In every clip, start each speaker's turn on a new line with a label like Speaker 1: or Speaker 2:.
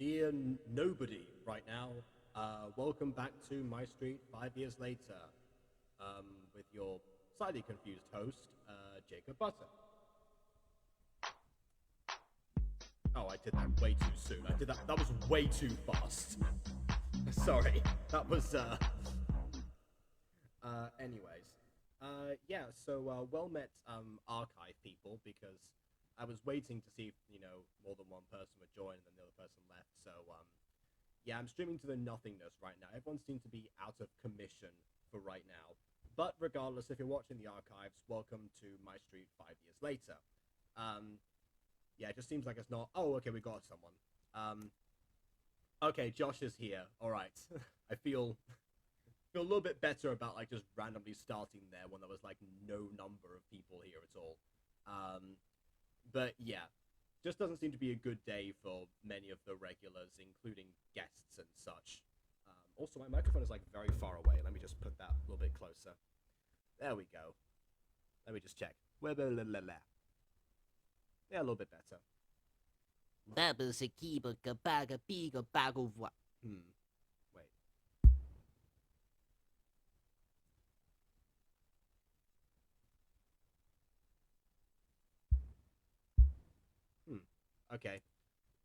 Speaker 1: Dear nobody right now, welcome back to My Street 5 years later, with your slightly confused host, Jacob Butter. Oh, I did that way too soon. That was way too fast. Sorry, that was, anyways. Yeah, so, well met, archive people, because I was waiting to see if, more than one person would join and then the other person left, so, yeah, I'm streaming to the nothingness right now. Everyone seems to be out of commission for right now. But regardless, if you're watching the archives, welcome to My Street 5 years later. Yeah, it just seems like it's not... Oh, okay, we got someone. Okay, Josh is here. All right. I feel a little bit better about, like, just randomly starting there when there was, like, no number of people here at all. But, yeah. Just doesn't seem to be a good day for many of the regulars, including guests and such. Also, my microphone is, like, very far away. Let me just put that a little bit closer. There we go. Let me just check. Yeah, a little bit better. Wait. Okay.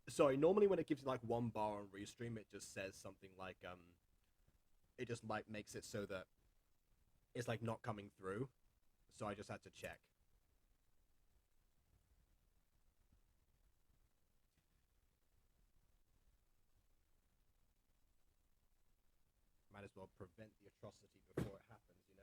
Speaker 1: Sorry, normally when it gives you, like, one bar on Restream, it just says something like, it just, like, makes it so that it's, like, not coming through. So I just had to check. Might as well prevent the atrocity before it happens, you know?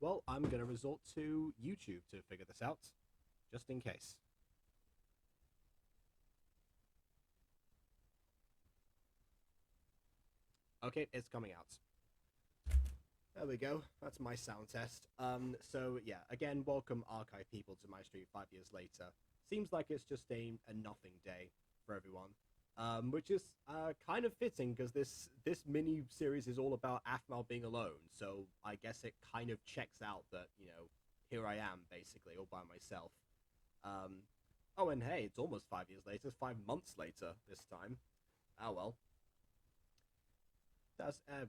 Speaker 1: Well, I'm going to resort to YouTube to figure this out, just in case. Okay, it's coming out. There we go. That's my sound test. So yeah, again, welcome archive people to My Street 5 years later. Seems like it's just a nothing day for everyone. Which is kind of fitting because this mini series is all about Aphmau being alone. So I guess it kind of checks out that, here I am basically all by myself. Oh, and hey, it's almost 5 years later. It's 5 months later this time. Oh well. That's the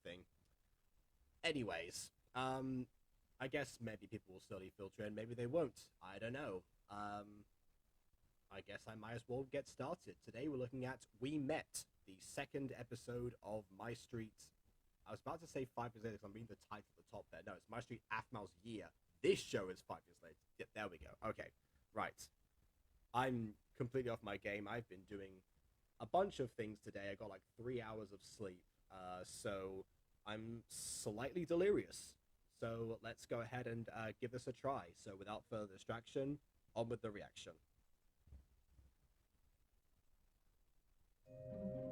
Speaker 1: thing. Anyways, I guess maybe people will slowly filter in, maybe they won't. I don't know. I guess I might as well get started. Today we're looking at We Met, the second episode of My Street. I was about to say 5 years later because I'm reading the title at the top there. No, it's My Street Aphmau's Year. This show is 5 years later. Yeah, there we go. Okay, right. I'm completely off my game. I've been doing a bunch of things today. I got like 3 hours of sleep. So I'm slightly delirious. So let's go ahead and give this a try. So without further distraction, on with the reaction.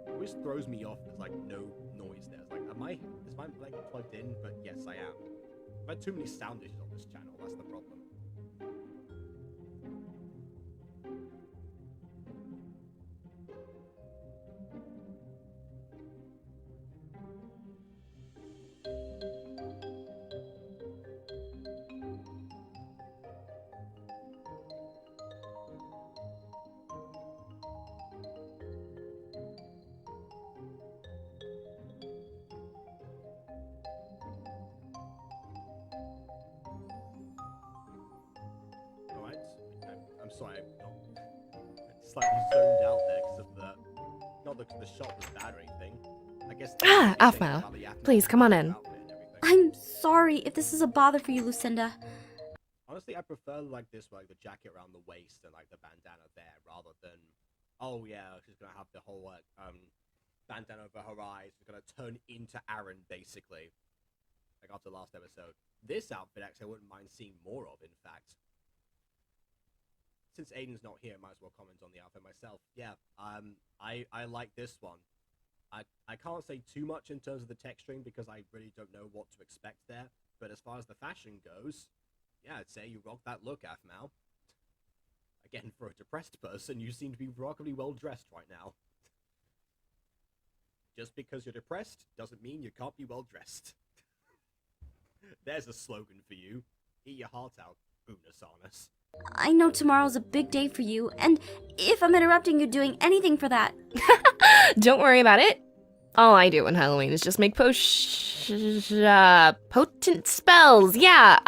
Speaker 1: It always throws me off. There's like no noise there. It's like, is my mic plugged in? But yes, I am. I've had too many sound issues on this channel. That's the problem. Alright. I'm sorry, I'm slightly zoned out there because of the... Not because the shot was bad or anything. I guess...
Speaker 2: Aphmau, please come on in.
Speaker 3: I'm sorry if this is a bother for you, Lucinda.
Speaker 1: Honestly, I prefer like this, like the jacket around the waist and like the bandana there, rather than, oh yeah, she's gonna have the whole bandana over her eyes. She's gonna turn into Aaron, basically, like after the last episode. This outfit, actually, I wouldn't mind seeing more of. In fact, since Aiden's not here, I might as well comment on the outfit myself. Yeah, I like this one. I can't say too much in terms of the texturing because I really don't know what to expect there. But as far as the fashion goes, yeah, I'd say you rock that look, Aphmau. Again, for a depressed person, you seem to be remarkably well dressed right now. Just because you're depressed doesn't mean you can't be well dressed. There's a slogan for you. Eat your heart out, Unasanas.
Speaker 3: I know tomorrow's a big day for you, and if I'm interrupting you doing anything for that...
Speaker 2: Don't worry about it. All I do on Halloween is just make potent spells. Yeah,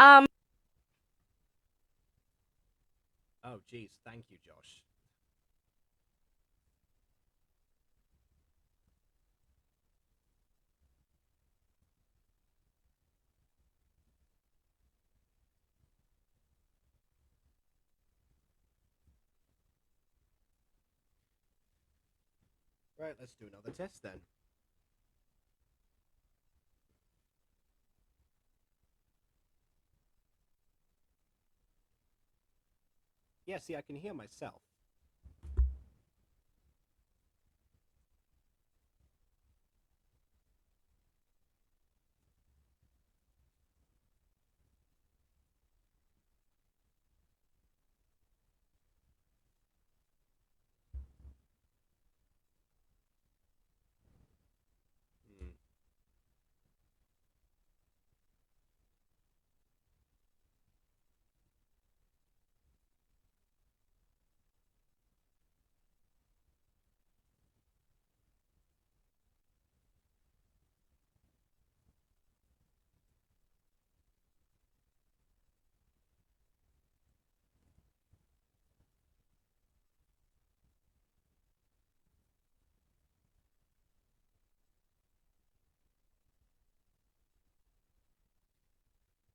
Speaker 1: Oh, geez, thank you, Josh. Right, let's do another test then. Yeah, see, I can hear myself. Hmm.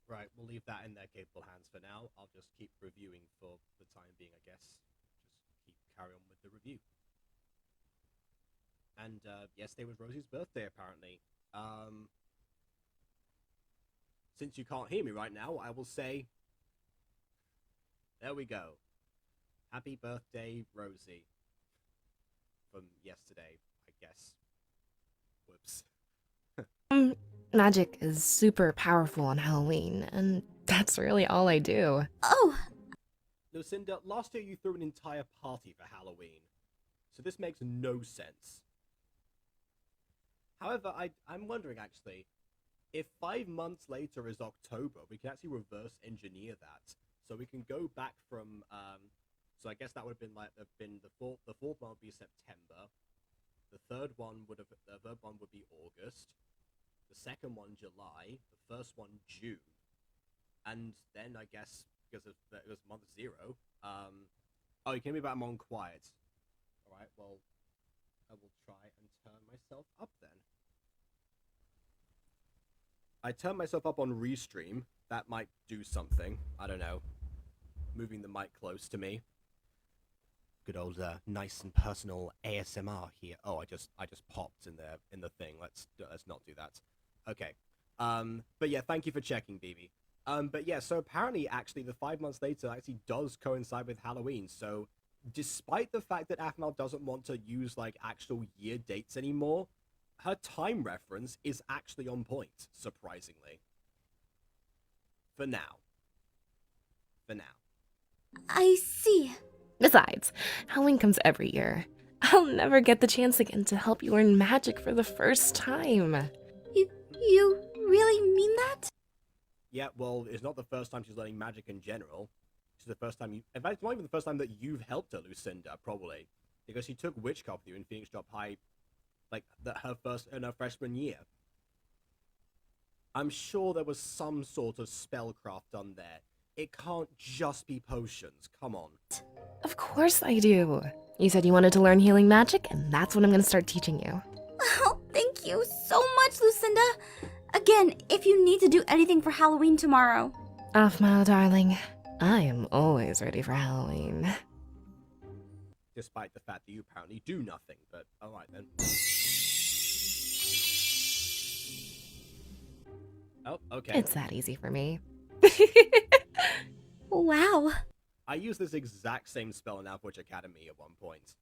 Speaker 1: Right, we'll leave that in their capable hands for now. I'll just keep reviewing for the time being, I guess. Just keep carry on with the review. And yesterday was Rosie's birthday, apparently. Since you can't hear me right now, I will say, there we go. Happy birthday, Rosie. From yesterday, I guess. Whoops.
Speaker 2: magic is super powerful on Halloween, and that's really all I do.
Speaker 3: Oh,
Speaker 1: Lucinda, last year you threw an entire party for Halloween, so this makes no sense. However, I'm wondering, actually, if 5 months later is October, we can actually reverse engineer that. So we can go back from, so I guess that would have been the fourth one would be September. The third one would be August. The second one, July. The first one, June. And then, I guess, because it was month 0, oh, you can be about I'm on quiet. Alright, well, I will try and turn myself up then. I turned myself up on Restream. That might do something. I don't know. Moving the mic close to me. Good old nice and personal ASMR here. Oh, I just popped in the thing. Let's not do that. Okay. But yeah, thank you for checking, BB. But yeah, so apparently, actually, the 5 months later actually does coincide with Halloween. So, despite the fact that Aphmau doesn't want to use like actual year dates anymore, her time reference is actually on point, surprisingly. For now. For now.
Speaker 3: I see.
Speaker 2: Besides, Halloween comes every year. I'll never get the chance again to help you learn magic for the first time.
Speaker 3: You really mean that?
Speaker 1: Yeah, well, it's not the first time she's learning magic in general. It's the first time in fact, it's not even the first time that you've helped her, Lucinda, probably. Because she took Witchcraft with you in Phoenix Drop High, like, in her freshman year. I'm sure there was some sort of spellcraft done there. It can't just be potions, come on.
Speaker 2: Of course I do. You said you wanted to learn healing magic, and that's what I'm gonna start teaching you.
Speaker 3: Oh, thank you so much, Lucinda. Again, if you need to do anything for Halloween tomorrow.
Speaker 2: Aphmau, darling, I am always ready for Halloween.
Speaker 1: Despite the fact that you apparently do nothing, but alright then. Oh, okay.
Speaker 2: It's that easy for me.
Speaker 3: Wow.
Speaker 1: I used this exact same spell in Average Academy at one point.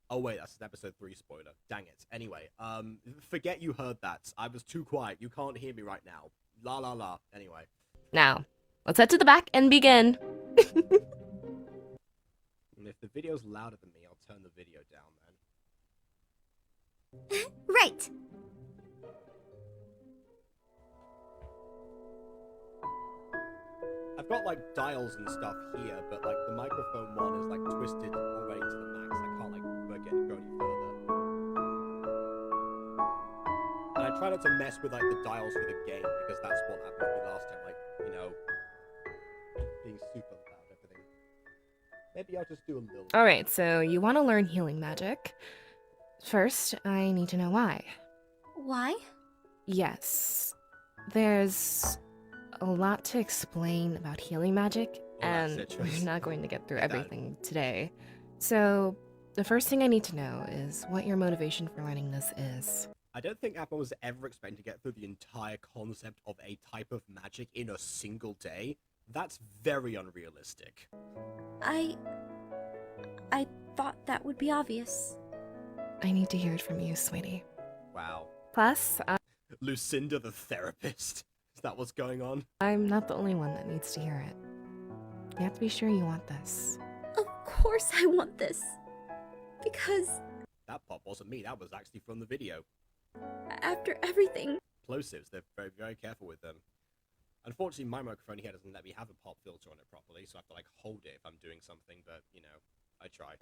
Speaker 1: Oh wait, that's an episode 3 spoiler. Dang it. Anyway, forget you heard that. I was too quiet. You can't hear me right now. La la la. Anyway.
Speaker 2: Now, let's head to the back and begin.
Speaker 1: And if the video's louder than me, I'll turn the video down then.
Speaker 3: Right.
Speaker 1: I've got like dials and stuff here, but like the microphone one is like twisted already to the max. I can't like go any further. And I try not to mess with like the dials for the game because that's what happened to me last time. Like, you know, being super loud, everything. Maybe I'll just do a little.
Speaker 2: Alright, so you want to learn healing magic. First, I need to know why.
Speaker 3: Why?
Speaker 2: Yes, there's a lot to explain about healing magic,
Speaker 1: Well, that's
Speaker 2: and
Speaker 1: it,
Speaker 2: we're
Speaker 1: Trace.
Speaker 2: not going to get through
Speaker 1: Get that.
Speaker 2: everything today. So, the first thing I need to know is what your motivation for learning this is.
Speaker 1: I don't think Apple was ever expecting to get through the entire concept of a type of magic in a single day. That's very unrealistic.
Speaker 3: I thought that would be obvious.
Speaker 2: I need to hear it from you, sweetie.
Speaker 1: Wow.
Speaker 2: Plus,
Speaker 1: Lucinda the therapist. Is that what's going on?
Speaker 2: I'm not the only one that needs to hear it. You have to be sure you want this.
Speaker 3: Of course I want this. Because
Speaker 1: That pop wasn't me, that was actually from the video.
Speaker 3: after everything,
Speaker 1: Plosives, they're very, very careful with them. Unfortunately, my microphone here doesn't let me have a pop filter on it properly, so I have to like hold it if I'm doing something, but you know, I try.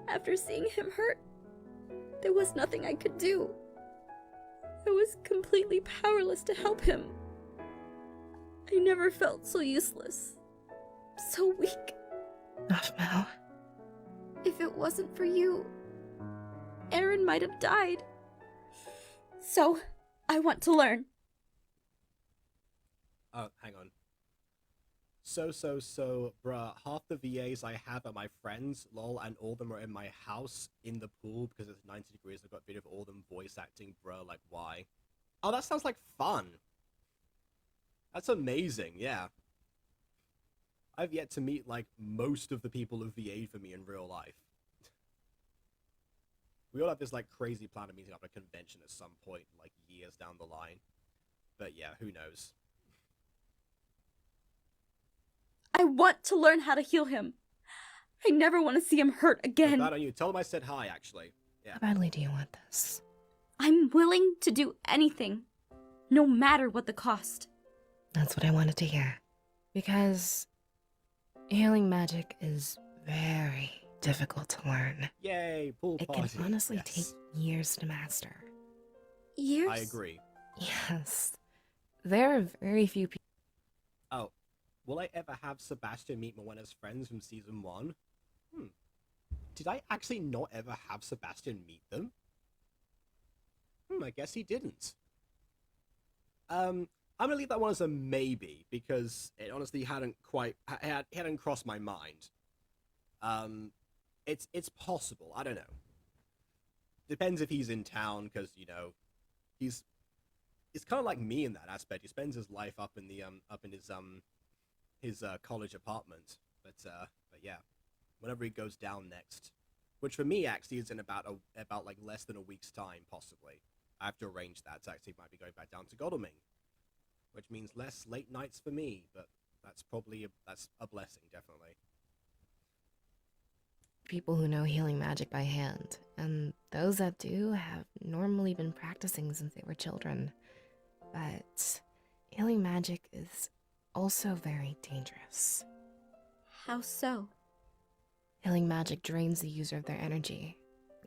Speaker 3: after seeing him hurt, there was nothing I could do. I was completely powerless to help him. I never felt so useless. So weak.
Speaker 2: Aphmau.
Speaker 3: If it wasn't for you, Aaron might have died. So, I want to learn.
Speaker 1: Oh, hang on. So, bruh, half the VAs I have are my friends, lol, and all of them are in my house in the pool because it's 90 degrees. I've got a bit of all of them voice acting, bruh, like, why? Oh, that sounds like fun. That's amazing, yeah. I've yet to meet, like, most of the people who VA'd for me in real life. We all have this, like, crazy plan of meeting up at a convention at some point, like, years down the line. But yeah, who knows?
Speaker 3: I want to learn how to heal him. I never want to see him hurt again.
Speaker 1: Bad on you. Tell him I said hi, actually. Yeah.
Speaker 2: How badly do you want this?
Speaker 3: I'm willing to do anything, no matter what the cost.
Speaker 2: That's what I wanted to hear. Because healing magic is very difficult to learn.
Speaker 1: Yay, pool
Speaker 2: It
Speaker 1: party.
Speaker 2: can honestly
Speaker 1: Yes.
Speaker 2: take years to master.
Speaker 3: Years?
Speaker 1: I agree.
Speaker 2: Yes. There are very few people.
Speaker 1: Oh, will I ever have Sebastian meet Moena's friends from season 1? Did I actually not ever have Sebastian meet them? I guess he didn't. I'm gonna leave that one as a maybe because it honestly hadn't crossed my mind. It's possible. I don't know. Depends if he's in town because you know, it's kind of like me in that aspect. He spends his life up in his college apartment. But yeah, whenever he goes down next, which for me actually is in about like less than a week's time, possibly. I have to arrange that. So actually might be going back down to Godalming, which means less late nights for me. But that's probably that's a blessing, definitely.
Speaker 2: People who know healing magic by hand, and those that do have normally been practicing since they were children. But healing magic is also very dangerous.
Speaker 3: How so?
Speaker 2: Healing magic drains the user of their energy,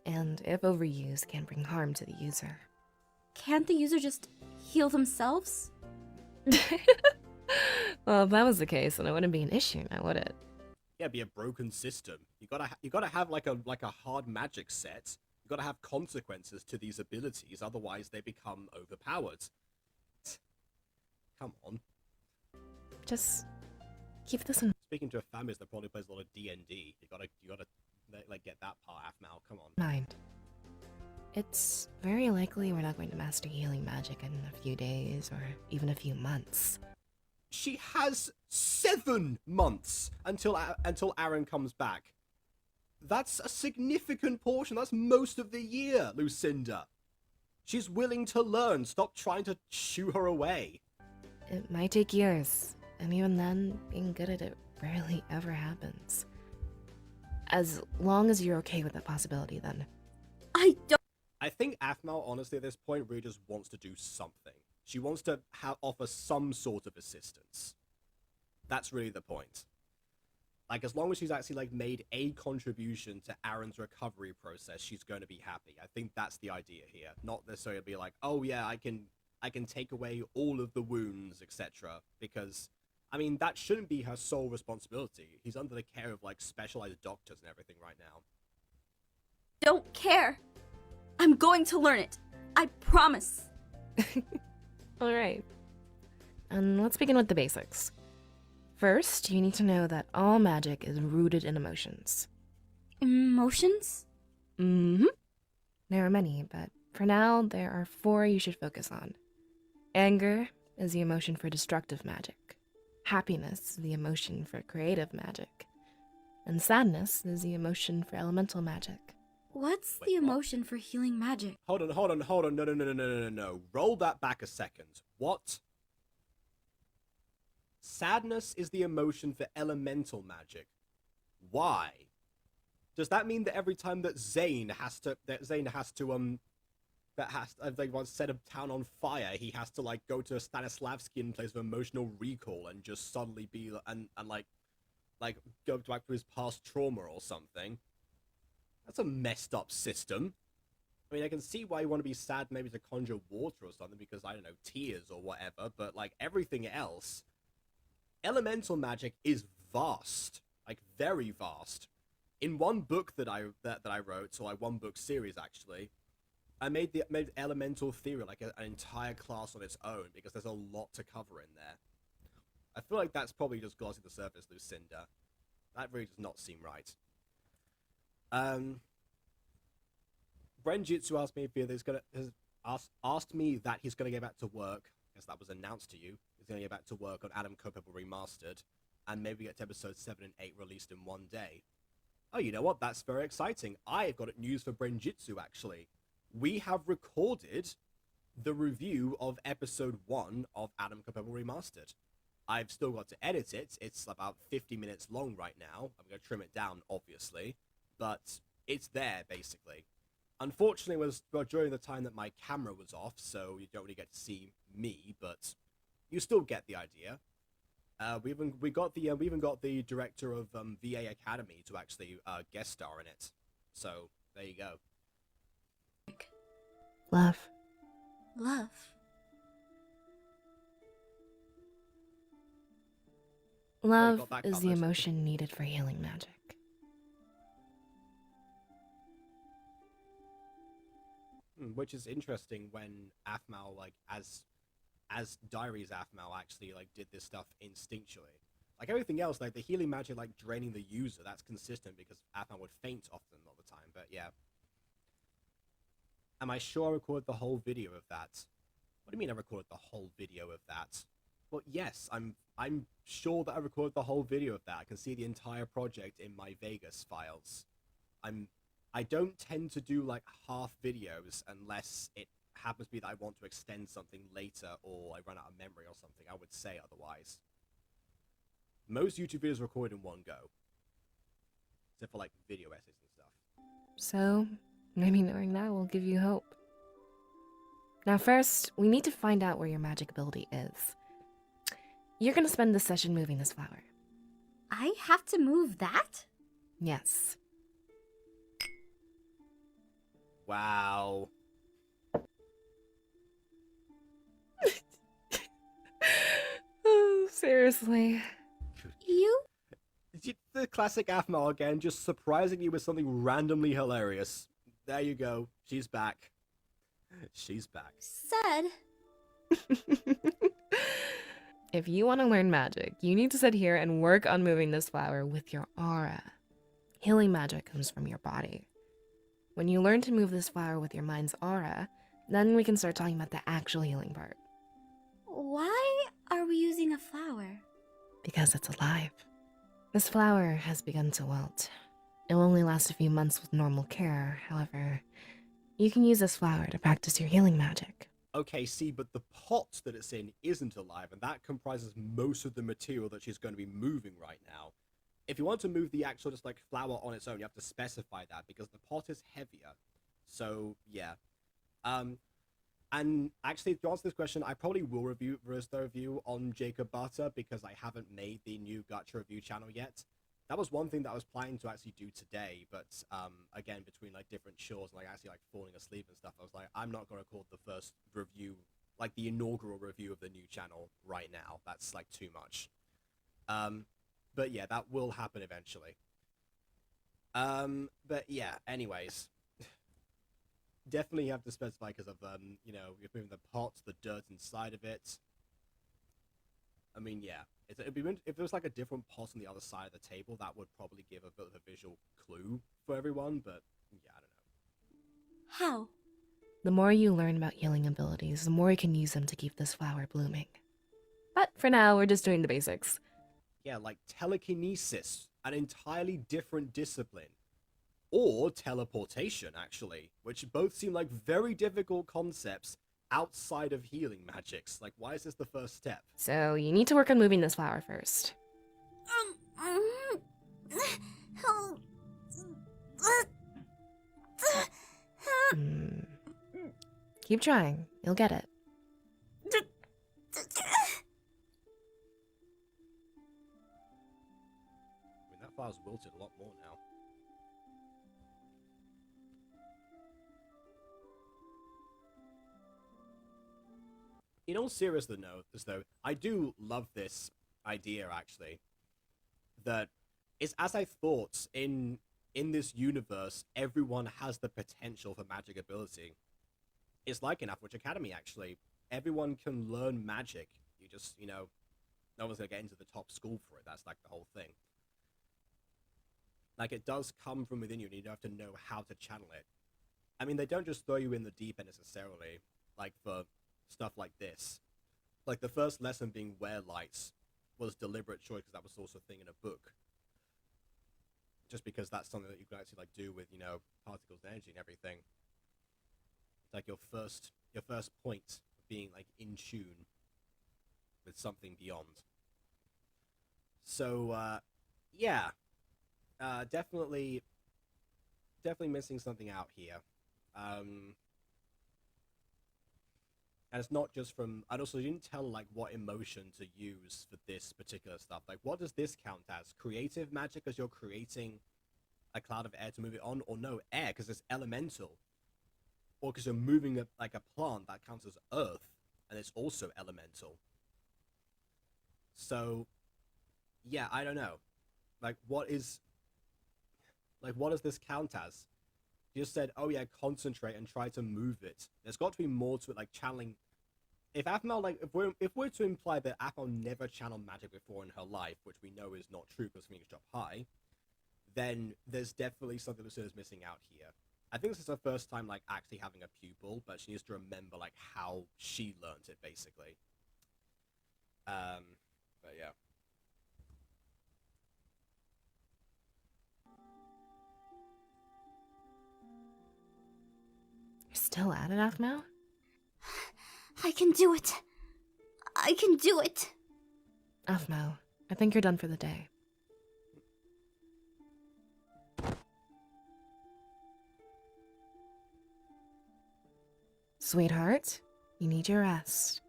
Speaker 2: and if overused, can bring harm to the user.
Speaker 3: Can't the user just heal themselves?
Speaker 2: Well, if that was the case, then it wouldn't be an issue, now would it?
Speaker 1: Yeah, be a broken system. You gotta have like a hard magic set. You gotta have consequences to these abilities, otherwise they become overpowered. Come on.
Speaker 2: Just keep this in
Speaker 1: Speaking to a family that probably plays a lot of D&D, you gotta like get that part Aphmau. Come on.
Speaker 2: mind. It's very likely we're not going to master healing magic in a few days or even a few months.
Speaker 1: She has 7 months until Aaron comes back. That's a significant portion. That's most of the year, Lucinda. She's willing to learn. Stop trying to shoo her away.
Speaker 2: It might take years, and even then, being good at it rarely ever happens. As long as you're okay with that possibility, then.
Speaker 3: I don't.
Speaker 1: I think Aphmau, honestly, at this point, really just wants to do something. She wants to offer some sort of assistance. That's really the point. Like, as long as she's actually, like, made a contribution to Aaron's recovery process, she's going to be happy. I think that's the idea here. Not necessarily be like, oh, yeah, I can take away all of the wounds, etc. Because, I mean, that shouldn't be her sole responsibility. He's under the care of, like, specialized doctors and everything right now.
Speaker 3: Don't care. I'm going to learn it. I promise.
Speaker 2: Alright. And let's begin with the basics. First, you need to know that all magic is rooted in emotions.
Speaker 3: Emotions?
Speaker 2: Mm-hmm. There are many, but for now, there are 4 you should focus on. Anger is the emotion for destructive magic. Happiness is the emotion for creative magic. And sadness is the emotion for elemental magic.
Speaker 3: What's
Speaker 1: Wait,
Speaker 3: the
Speaker 1: what?
Speaker 3: emotion for healing magic?
Speaker 1: Hold on. No. Roll that back a second. What? Sadness is the emotion for elemental magic. Why? Does that mean that every time that Zane has to like once set a town on fire, he has to like go to Stanislavski in place of emotional recall and just suddenly be and like go back to his past trauma or something? That's a messed up system. I mean, I can see why you want to be sad maybe to conjure water or something because, I don't know, tears or whatever, but like everything else, elemental magic is vast, like very vast. In one book that I wrote, so like one book series actually, I made elemental theory like an entire class on its own because there's a lot to cover in there. I feel like that's probably just glossing the surface, Lucinda. That really does not seem right. Brenjitsu asked me if asked me that he's gonna get back to work. I guess that was announced to you. He's gonna get back to work on Adam Culpable Remastered, and maybe get to episodes 7 and 8 released in one day. Oh, you know what? That's very exciting. I've got news for Brenjitsu, actually. We have recorded the review of episode 1 of Adam Culpable Remastered. I've still got to edit it. It's about 50 minutes long right now. I'm going to trim it down, obviously. But it's there, basically. Unfortunately, it was during the time that my camera was off, so you don't really get to see me, but you still get the idea. We even got the director of VA Academy to actually guest star in it. So there you go.
Speaker 2: Love.
Speaker 3: Love.
Speaker 2: Love
Speaker 1: got that
Speaker 2: is the
Speaker 1: covered.
Speaker 2: emotion needed for healing magic.
Speaker 1: Which is interesting when Aphmau, like, as Diaries Aphmau actually, like, did this stuff instinctually. Like, everything else, like, the healing magic, like, draining the user, that's consistent because Aphmau would faint often all the time, but yeah. Am I sure I recorded the whole video of that? What do you mean I recorded the whole video of that? Well, yes, I'm sure that I recorded the whole video of that. I can see the entire project in my Vegas files. I don't tend to do like half videos unless it happens to be that I want to extend something later or I run out of memory or something. I would say otherwise. Most YouTube videos are recorded in one go. Except for like video essays and stuff.
Speaker 2: So, maybe knowing that will give you hope. Now first, we need to find out where your magic ability is. You're gonna spend this session moving this flower.
Speaker 3: I have to move that?
Speaker 2: Yes.
Speaker 1: Wow.
Speaker 2: Oh, seriously.
Speaker 3: You?
Speaker 1: The classic Aphmau again, just surprising you with something randomly hilarious. There you go. She's back. She's back.
Speaker 3: Said.
Speaker 2: If you want to learn magic, you need to sit here and work on moving this flower with your aura. Healing magic comes from your body. When you learn to move this flower with your mind's aura, then we can start talking about the actual healing part.
Speaker 3: Why are we using a flower?
Speaker 2: Because it's alive. This flower has begun to wilt. It will only last a few months with normal care. However, you can use this flower to practice your healing magic.
Speaker 1: Okay, see, but the pot that it's in isn't alive, and that comprises most of the material that she's going to be moving right now. If you want to move the actual just like flower on its own, you have to specify that because the pot is heavier. So yeah. And actually, to answer this question, I probably will review the review on Jacob Butter because I haven't made the new Gacha review channel yet. That was one thing that I was planning to actually do today, but again, between like different chores and like actually like falling asleep and stuff, I was like, I'm not going to record the first review, like the inaugural review of the new channel right now. That's like too much. But yeah, that will happen eventually. But yeah, anyways. Definitely have to specify because of, you know, you're moving the pot, the dirt inside of it. I mean, yeah. It'd be, if there was like a different pot on the other side of the table, that would probably give a bit of a visual clue for everyone, but yeah, I don't know.
Speaker 3: How?
Speaker 2: The more you learn about healing abilities, the more you can use them to keep this flower blooming. But for now, we're just doing the basics.
Speaker 1: Yeah, like telekinesis, an entirely different discipline. Or teleportation, actually, which both seem like very difficult concepts outside of healing magics. Like, why is this the first step?
Speaker 2: So you need to work on moving this flower first. Keep trying. You'll get it.
Speaker 1: I mean, that flower's wilted a lot more now. In all seriousness, though, I do love this idea, actually. That is, as I thought, in this universe, everyone has the potential for magic ability. It's like in Aphmau Academy, actually. Everyone can learn magic. You just, you know, no one's going to get into the top school for it. That's like the whole thing. Like, it does come from within you, and you have to know how to channel it. I mean, they don't just throw you in the deep end necessarily, like for stuff like this. Like, the first lesson being wear lights was deliberate choice because that was also a thing in a book. Just because that's something that you can actually, like, do with, you know, particles and energy and everything. It's like your first point of being, like, in tune with something beyond. So, yeah. Definitely missing something out here. And it's not just from, and also you didn't tell like what emotion to use for this particular stuff. Like, what does this count as? Creative magic because you're creating a cloud of air to move it on, or no, air because it's elemental, or because you're moving like a plant that counts as earth and it's also elemental. So, yeah, I don't know. Like, what does this count as? You just said, oh yeah, concentrate and try to move it. There's got to be more to it, like channeling. If Aphmau, like, if we're to imply that Aphmau never channeled magic before in her life, which we know is not true because Phoenix dropped high, then there's definitely something Lucida's missing out here. I think this is her first time, like, actually having a pupil, but she needs to remember, like, how she learned it, basically. But yeah.
Speaker 2: You're still at it, Aphmau?
Speaker 3: I can do it. I can do it.
Speaker 2: Aphmau, I think you're done for the day. Sweetheart, you need your rest.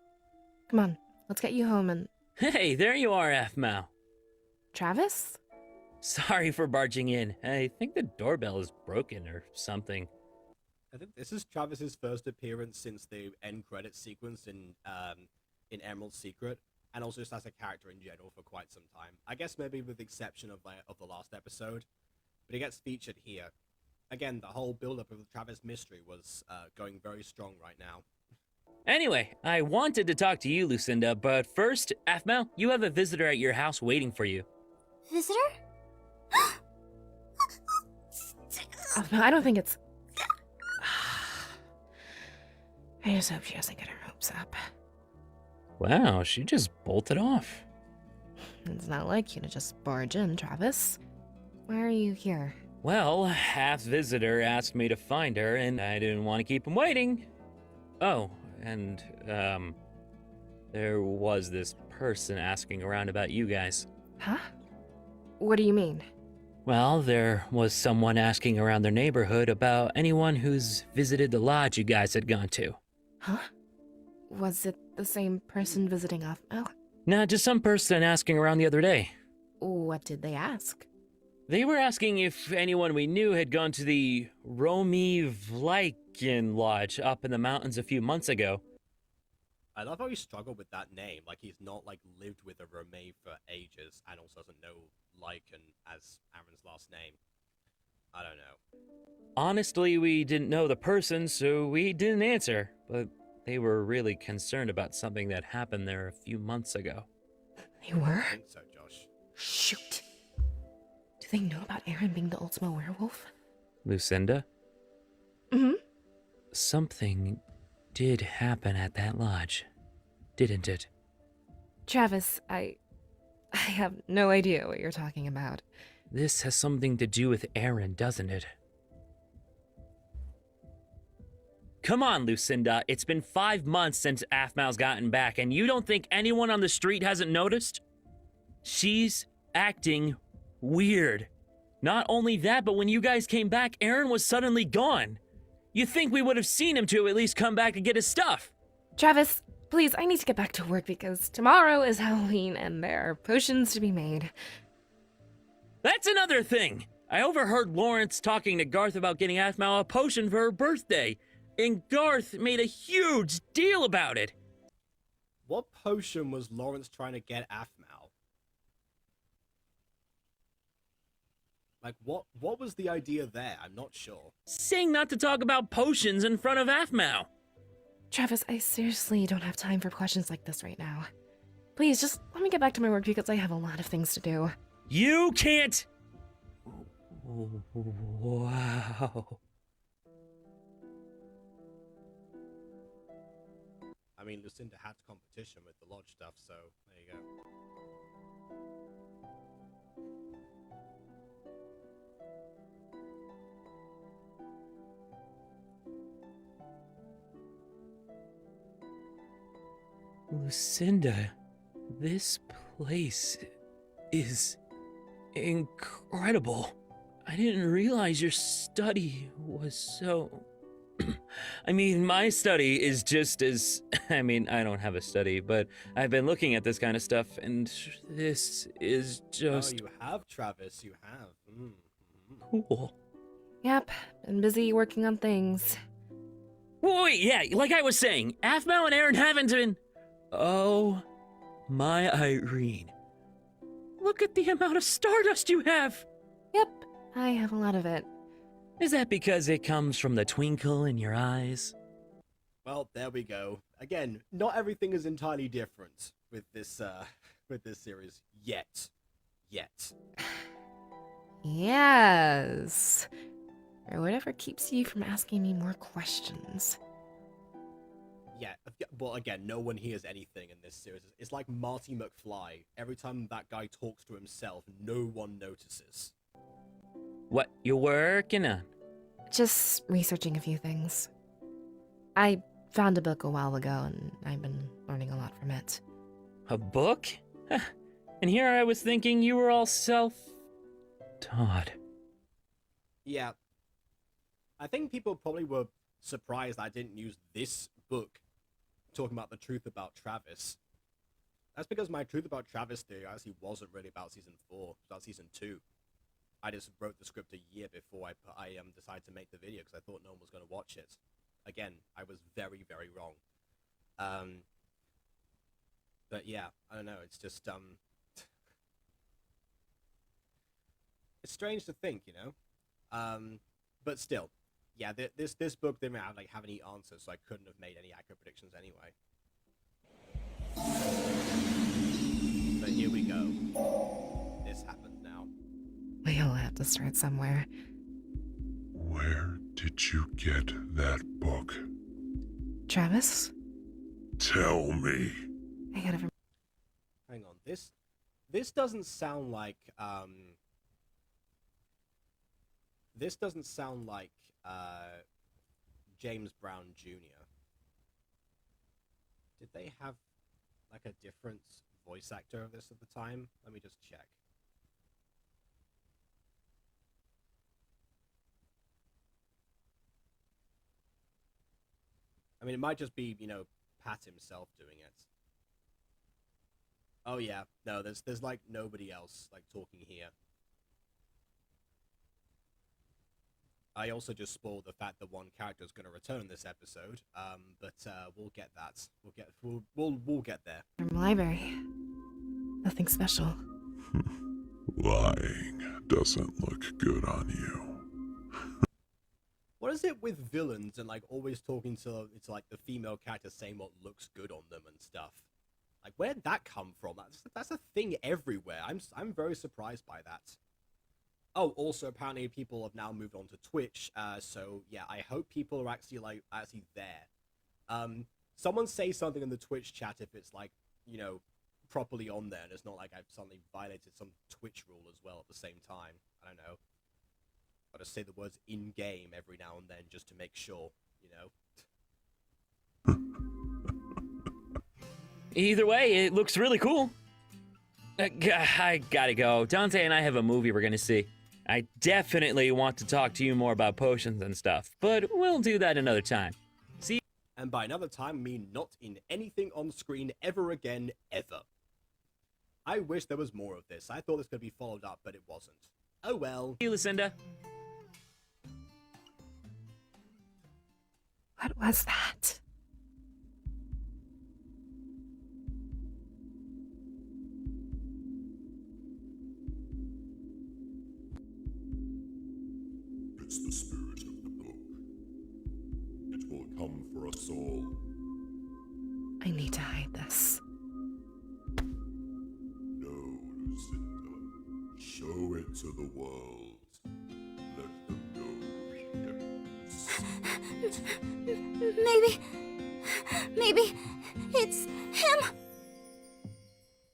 Speaker 2: Come on, let's get you home and...
Speaker 4: Hey, there you are, Aphmau.
Speaker 2: Travis?
Speaker 4: Sorry for barging in. I think the doorbell is broken or something.
Speaker 1: I think this is Travis's first appearance since the end credits sequence in Emerald Secret, and also just as a character in general for quite some time. I guess maybe with the exception of the last episode, but he gets featured here. Again, the whole build-up of the Travis mystery was going very strong right now.
Speaker 4: Anyway, I wanted to talk to you, Lucinda, but first, Aphmau, you have a visitor at your house waiting for you.
Speaker 3: Visitor?
Speaker 2: Aphmau, I don't think it's... I just hope she doesn't get her hopes up.
Speaker 4: Wow, she just bolted off.
Speaker 2: It's not like you to just barge in, Travis. Why are you here?
Speaker 4: Well, Half's visitor asked me to find her, and I didn't want to keep him waiting. Oh, and, there was this person asking around about you guys.
Speaker 2: Huh? What do you mean?
Speaker 4: Well, there was someone asking around their neighborhood about anyone who's visited the lodge you guys had gone to.
Speaker 2: Huh? Was it the same person visiting Aphmau?
Speaker 4: Nah, just some person asking around the other day.
Speaker 2: What did they ask?
Speaker 4: They were asking if anyone we knew had gone to the Romy Vlaikin Lodge up in the mountains a few months ago.
Speaker 1: I love how he struggled with that name. Like, he's not, like, lived with a Romay for ages and also doesn't know Lycan as Aaron's last name. I don't know.
Speaker 4: Honestly, we didn't know the person, so we didn't answer, but they were really concerned about something that happened there a few months ago.
Speaker 2: They were?
Speaker 1: I think so, Josh.
Speaker 2: Shoot. Do they know about Aaron being the Ultima werewolf?
Speaker 4: Lucinda?
Speaker 2: Mm-hmm.
Speaker 4: Something did happen at that lodge, didn't it?
Speaker 2: Travis, I have no idea what you're talking about.
Speaker 4: This has something to do with Aaron, doesn't it? Come on, Lucinda. It's been 5 months since Aphmau's gotten back, and you don't think anyone on the street hasn't noticed? She's acting weird. Not only that, but when you guys came back, Aaron was suddenly gone. You think we would have seen him to at least come back and get his stuff?
Speaker 2: Travis, please, I need to get back to work because tomorrow is Halloween and there are potions to be made.
Speaker 4: That's another thing. I overheard Lawrence talking to Garth about getting Aphmau a potion for her birthday, and Garth made a huge deal about it.
Speaker 1: What potion was Lawrence trying to get Aphmau? Like, what was the idea there? I'm not sure.
Speaker 4: Saying not to talk about potions in front of Aphmau.
Speaker 2: Travis, I seriously don't have time for questions like this right now. Please, just let me get back to my work because I have a lot of things to do.
Speaker 4: You can't... Wow.
Speaker 1: I mean, Lucinda had competition with the lodge stuff, so there you go.
Speaker 4: Lucinda, this place is incredible. I didn't realize your study was so... I mean, my study is just as... I mean, I don't have a study, but I've been looking at this kind of stuff, and this is just...
Speaker 1: Oh, you have, Travis, you have.
Speaker 4: cool.
Speaker 2: Yep, been busy working on things.
Speaker 4: Wait, yeah, like I was saying, Aphmau and Aaron haven't been... Oh, my Irene. Look at the amount of stardust you have!
Speaker 2: Yep, I have a lot of it.
Speaker 4: Is that because it comes from the twinkle in your eyes?
Speaker 1: Well, there we go. Again, not everything is entirely different with this series yet.
Speaker 2: Yes. Or whatever keeps you from asking me more questions.
Speaker 1: Yeah, well, again, no one hears anything in this series. It's like Marty McFly. Every time that guy talks to himself, no one notices.
Speaker 4: What you working on?
Speaker 2: Just researching a few things. I found a book a while ago, and I've been learning a lot from it.
Speaker 4: A book? Huh. And here I was thinking you were all self-taught.
Speaker 1: Yeah. I think people probably were surprised I didn't use this book talking about the truth about Travis. That's because my truth about Travis theory actually wasn't really about season 4, it was about season 2. I just wrote the script a year before I decided to make the video because I thought no one was going to watch it. Again, I was very, very wrong. But yeah, I don't know, it's just, it's strange to think, you know? But still, yeah, this book didn't have any answers, so I couldn't have made any accurate predictions anyway. But here we go. This happens now.
Speaker 2: We'll have to start somewhere.
Speaker 5: Where did you get that book?
Speaker 2: Travis?
Speaker 5: Tell me.
Speaker 2: I gotta...
Speaker 1: Hang on, This doesn't sound like James Brown Jr. Did they have like a different voice actor of this at the time? Let me just check. I mean, it might just be, Pat himself doing it. Oh yeah, no, there's like nobody else like talking here. I also just spoiled the fact that one character is going to return in this episode, but we'll get that. We'll get there.
Speaker 2: From library. Nothing special.
Speaker 5: Lying doesn't look good on you.
Speaker 1: What is it with villains and like always talking to it's like the female character saying what looks good on them and stuff? Like, where'd that come from? That's a thing everywhere. I'm very surprised by that. Oh, also apparently people have now moved on to Twitch. So yeah, I hope people are actually there. Someone say something in the Twitch chat if it's like, properly on there, and it's not like I've suddenly violated some Twitch rule as well at the same time. I don't know. I'll just say the words in game every now and then just to make sure,
Speaker 4: Either way, it looks really cool. I gotta go. Dante and I have a movie we're gonna see. I definitely want to talk to you more about potions and stuff, but we'll do that another time. See?
Speaker 1: And by another time, I mean not in anything on screen ever again, ever. I wish there was more of this. I thought this could be followed up, but it wasn't. Oh well.
Speaker 4: See you, Lucinda.
Speaker 2: What was that?
Speaker 5: It's the spirit of the book. It will come for us all.
Speaker 2: I need to hide this.
Speaker 5: No, Lucinda. Show it to the world. Let them know
Speaker 3: Maybe it's him.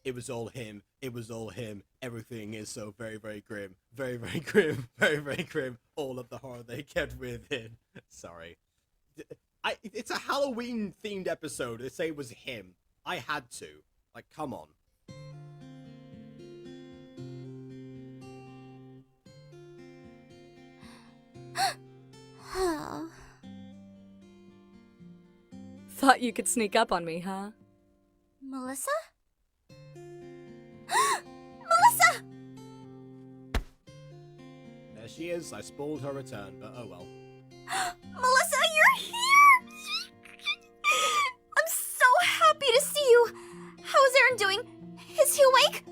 Speaker 1: It was all him. It was all him. Everything is so very, very grim. Very, very grim. Very, very grim. All of the horror they kept within. Sorry. It's a Halloween-themed episode. They say it was him. I had to. Like, come on.
Speaker 6: Thought you could sneak up on me, huh?
Speaker 3: Melissa? Melissa!
Speaker 1: There she is. I spoiled her return, but oh well.
Speaker 3: Melissa, you're here! I'm so happy to see you. How is Aaron doing? Is he awake?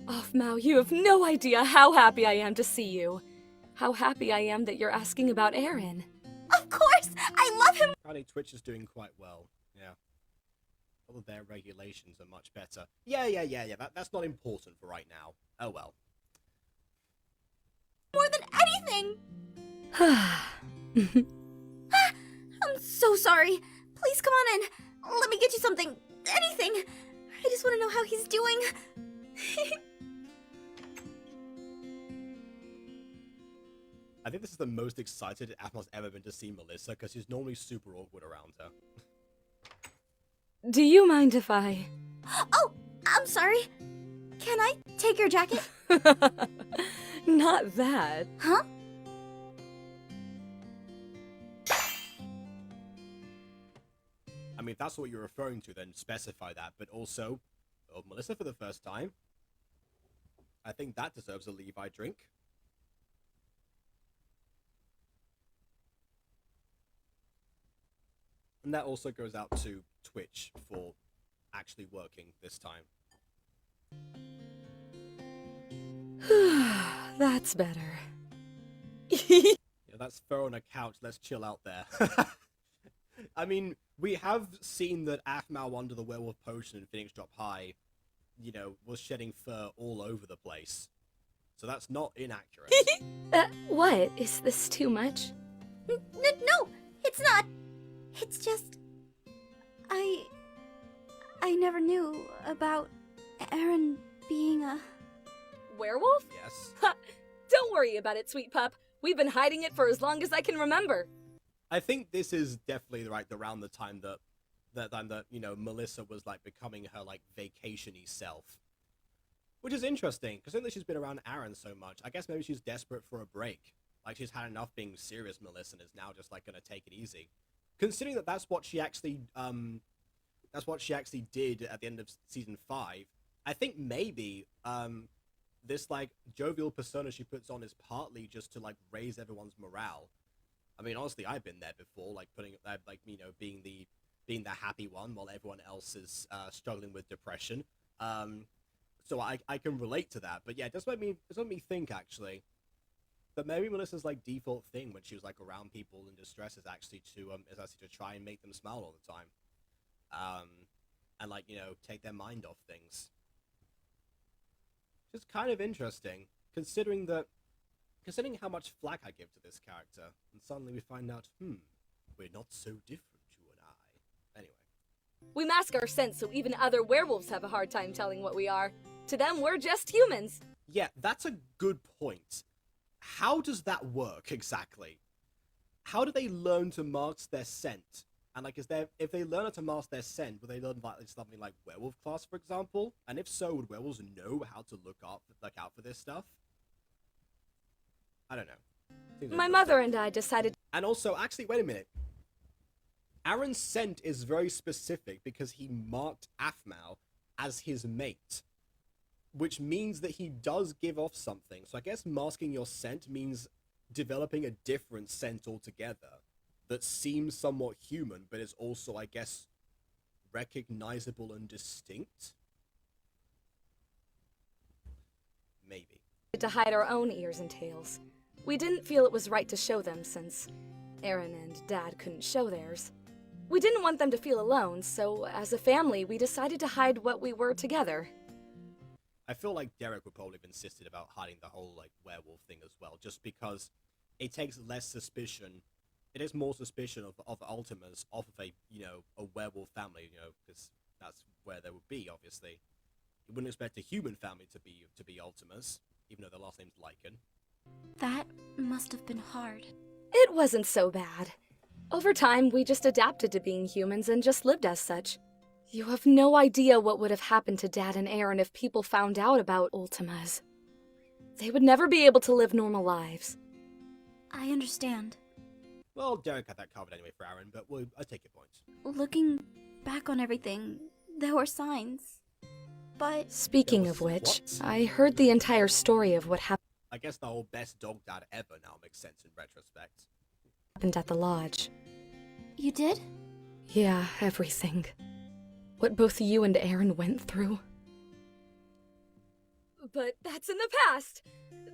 Speaker 6: Aphmau, you have no idea how happy I am to see you. How happy I am that you're asking about Aaron.
Speaker 3: Of course! I love him!
Speaker 1: Apparently Twitch is doing quite well. Yeah. All of their regulations are much better. Yeah. That's not important for right now. Oh well.
Speaker 3: More than anything! I'm so sorry. Please come on in. Let me get you something. Anything. I just want to know how he's doing.
Speaker 1: I think this is the most excited Aphmau's ever been to see Melissa, because she's normally super awkward around her.
Speaker 6: Do you mind if I...
Speaker 3: Oh, I'm sorry. Can I take your jacket?
Speaker 6: Not that.
Speaker 3: Huh?
Speaker 1: I mean, if that's what you're referring to, then specify that. But also, oh, Melissa for the first time. I think that deserves a Levi drink. And that also goes out to Twitch for actually working this time.
Speaker 6: That's better.
Speaker 1: Yeah, that's fur on a couch. Let's chill out there. I mean, we have seen that Aphmau under the werewolf potion in Phoenix Drop High, was shedding fur all over the place. So that's not inaccurate.
Speaker 6: What? Is this too much?
Speaker 3: No, it's not. It's just... I never knew about Aaron being a...
Speaker 6: Werewolf?
Speaker 1: Yes.
Speaker 6: Ha! Don't worry about it, sweet pup. We've been hiding it for as long as I can remember.
Speaker 1: I think this is definitely right around the time that you know, Melissa was like becoming her like vacation-y self. Which is interesting, because since she's been around Aaron so much, I guess maybe she's desperate for a break. Like she's had enough being serious Melissa and is now just like gonna take it easy. Considering that that's what she actually did at the end of season 5, I think maybe this like jovial persona she puts on is partly just to like raise everyone's morale. I mean, honestly, I've been there before, like putting like, you know, being the happy one while everyone else is struggling with depression. So I can relate to that. But yeah, it does make me think actually that maybe Melissa's like default thing when she was like around people in distress is actually to try and make them smile all the time, and like, you know, take their mind off things. Which is kind of interesting, considering how much flack I give to this character, and suddenly we find out, we're not so different, you and I. Anyway.
Speaker 6: We mask our scent so even other werewolves have a hard time telling what we are. To them, we're just humans.
Speaker 1: Yeah, that's a good point. How does that work exactly? How do they learn to mask their scent? And like, if they learn how to mask their scent, would they learn like something like werewolf class, for example? And if so, would werewolves know how to look out for this stuff? I don't know.
Speaker 6: My mother and I decided...
Speaker 1: And also, actually, wait a minute. Aaron's scent is very specific because he marked Aphmau as his mate, which means that he does give off something. So I guess masking your scent means developing a different scent altogether that seems somewhat human, but is also, I guess, recognizable and distinct? Maybe.
Speaker 6: to hide our own ears and tails. We didn't feel it was right to show them since Aaron and Dad couldn't show theirs. We didn't want them to feel alone, so as a family, we decided to hide what we were together.
Speaker 1: I feel like Derek would probably have insisted about hiding the whole, like, werewolf thing as well, just because it takes less suspicion. It is more suspicion of Ultimas off of a, you know, a werewolf family, you know, because that's where they would be, obviously. You wouldn't expect a human family to be Ultimas, even though their last name's Lycan.
Speaker 3: That must have been hard.
Speaker 6: It wasn't so bad. Over time, we just adapted to being humans and just lived as such. You have no idea what would have happened to Dad and Aaron if people found out about Ultimas. They would never be able to live normal lives.
Speaker 3: I understand.
Speaker 1: Well, Derek had that covered anyway for Aaron, but I take your point.
Speaker 3: Looking back on everything, there were signs. But
Speaker 6: Speaking of which, I heard the entire story of what
Speaker 1: I guess the whole best dog dad ever now makes sense in retrospect.
Speaker 6: happened at the lodge.
Speaker 3: you did?
Speaker 6: Yeah, everything. What both you and Aaron went through. But that's in the past.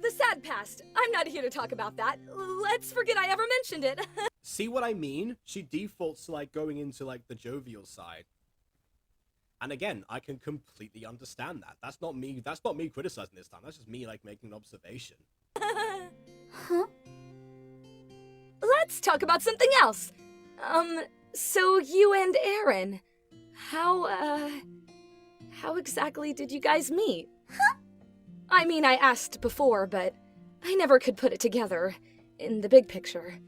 Speaker 6: The sad past. I'm not here to talk about that. Let's forget I ever mentioned it.
Speaker 1: See what I mean? She defaults to, like, going into, like, the jovial side. And again, I can completely understand that. That's not me criticizing this time. That's just me, like, making an observation.
Speaker 3: Huh?
Speaker 6: Let's talk about something else. So you and Aaron, how exactly did you guys meet?
Speaker 3: Huh?
Speaker 6: I mean, I asked before, but I never could put it together, in the big picture.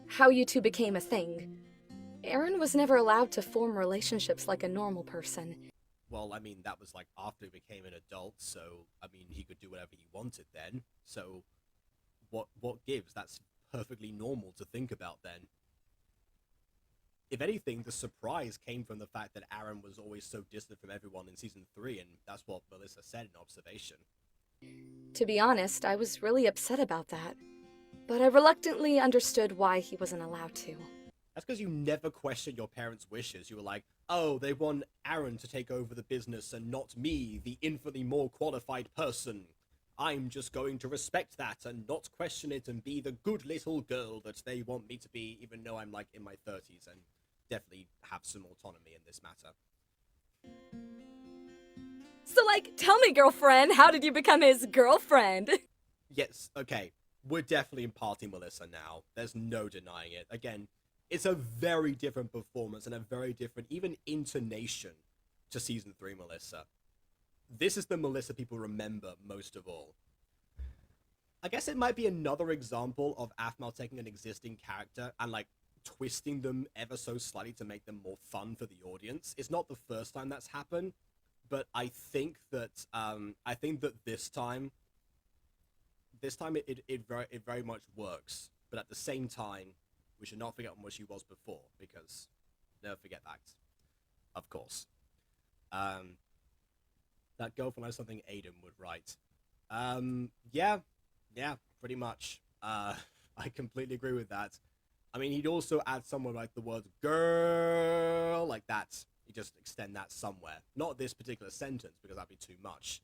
Speaker 6: How you two became a thing. Aaron was never allowed to form relationships like a normal person.
Speaker 1: Well, I mean, that was, like, after he became an adult, so, I mean, he could do whatever he wanted then. So, what gives? That's perfectly normal to think about then. If anything, the surprise came from the fact that Aaron was always so distant from everyone in Season 3, and that's what Melissa said in observation.
Speaker 6: To be honest, I was really upset about that. But I reluctantly understood why he wasn't allowed to.
Speaker 1: That's because you never questioned your parents' wishes. You were like, oh, they want Aaron to take over the business and not me, the infinitely more qualified person. I'm just going to respect that and not question it and be the good little girl that they want me to be, even though I'm, like, in my 30s and definitely have some autonomy in this matter.
Speaker 6: So, like, tell me, girlfriend, how did you become his girlfriend?
Speaker 1: Yes, okay, we're definitely imparting Melissa now. There's no denying it. Again, it's a very different performance and a very different, even intonation to Season 3 Melissa. this is the Melissa people remember most of all. I guess it might be another example of Aphmau taking an existing character and like twisting them ever so slightly to make them more fun for the audience. It's not the first time that's happened, but I think that this time it very much works. But at the same time, we should not forget what she was before, because never forget that, of course. That girlfriend has something Aiden would write. Yeah, pretty much. I completely agree with that. I mean, he'd also add somewhere like the word girl, like that. He'd just extend that somewhere. Not this particular sentence, because that'd be too much.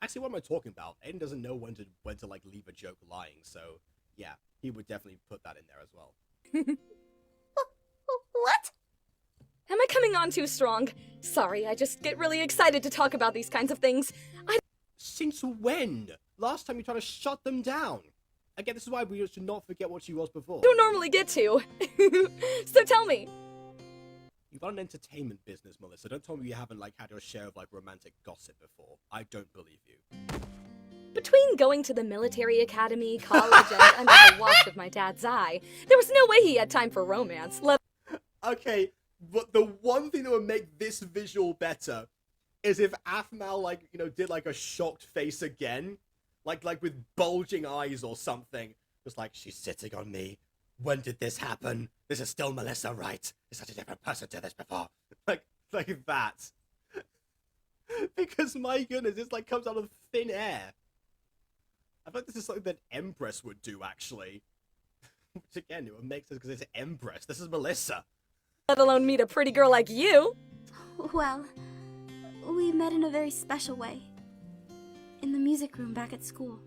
Speaker 1: Actually, what am I talking about? Aiden doesn't know when to like leave a joke lying, so yeah, he would definitely put that in there as well.
Speaker 3: What?
Speaker 6: Am I coming on too strong? Sorry, I just get really excited to talk about these kinds of things.
Speaker 1: Since when? Last time you tried to shut them down. Again, this is why we should not forget what she was before.
Speaker 6: Don't normally get to. So tell me.
Speaker 1: You run an entertainment business, Melissa. Don't tell me you haven't like had your share of like romantic gossip before. I don't believe you.
Speaker 6: Between going to the military academy, college, and under the watch of my dad's eye, there was no way he had time for romance.
Speaker 1: Okay, but the one thing that would make this visual better is if Aphmau, like, you know, did like a shocked face again, like with bulging eyes or something. Just like, she's sitting on me. When did this happen? This is still Melissa, right? Is such a different person to this before? Like that. Because my goodness, this like comes out of thin air. I thought this is something that Empress would do, actually. Which again, it would make sense because it's Empress. This is Melissa.
Speaker 6: Let alone meet a pretty girl like you.
Speaker 3: Well, we met in a very special way. In the music room back at school.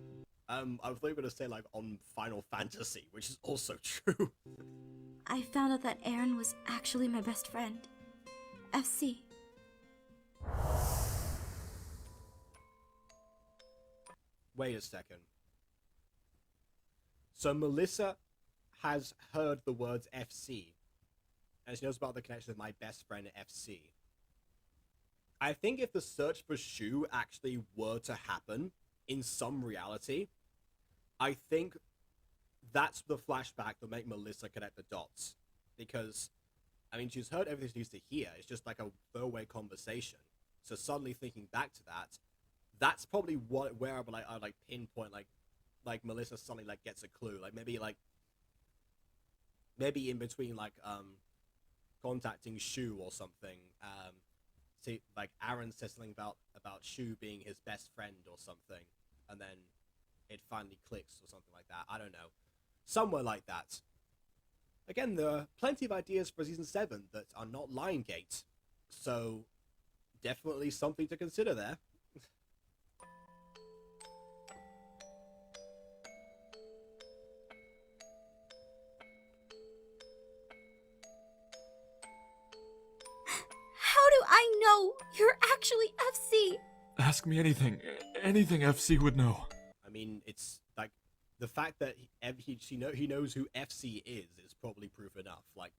Speaker 1: I was going to say, like, on Final Fantasy, which is also true.
Speaker 3: I found out that Aaron was actually my best friend. FC.
Speaker 1: Wait a second. So Melissa has heard the words FC, and she knows about the connection with my best friend FC. I think if the search for Shu actually were to happen in some reality, I think that's the flashback that make Melissa connect the dots. Because, I mean, she's heard everything she needs to hear. It's just like a throwaway conversation. So suddenly thinking back to that, that's probably where I would pinpoint like Melissa suddenly like gets a clue. Like maybe in between like contacting Shu or something. See, like Aaron says something about Shu being his best friend or something, and then it finally clicks or something like that. I don't know. Somewhere like that. Again, there are plenty of ideas for Season 7 that are not Lion Gate, so definitely something to consider there.
Speaker 3: How do I know you're actually FC?
Speaker 7: Ask me anything. Anything FC would know.
Speaker 1: I mean, it's like the fact that he knows who FC is probably proof enough. Like,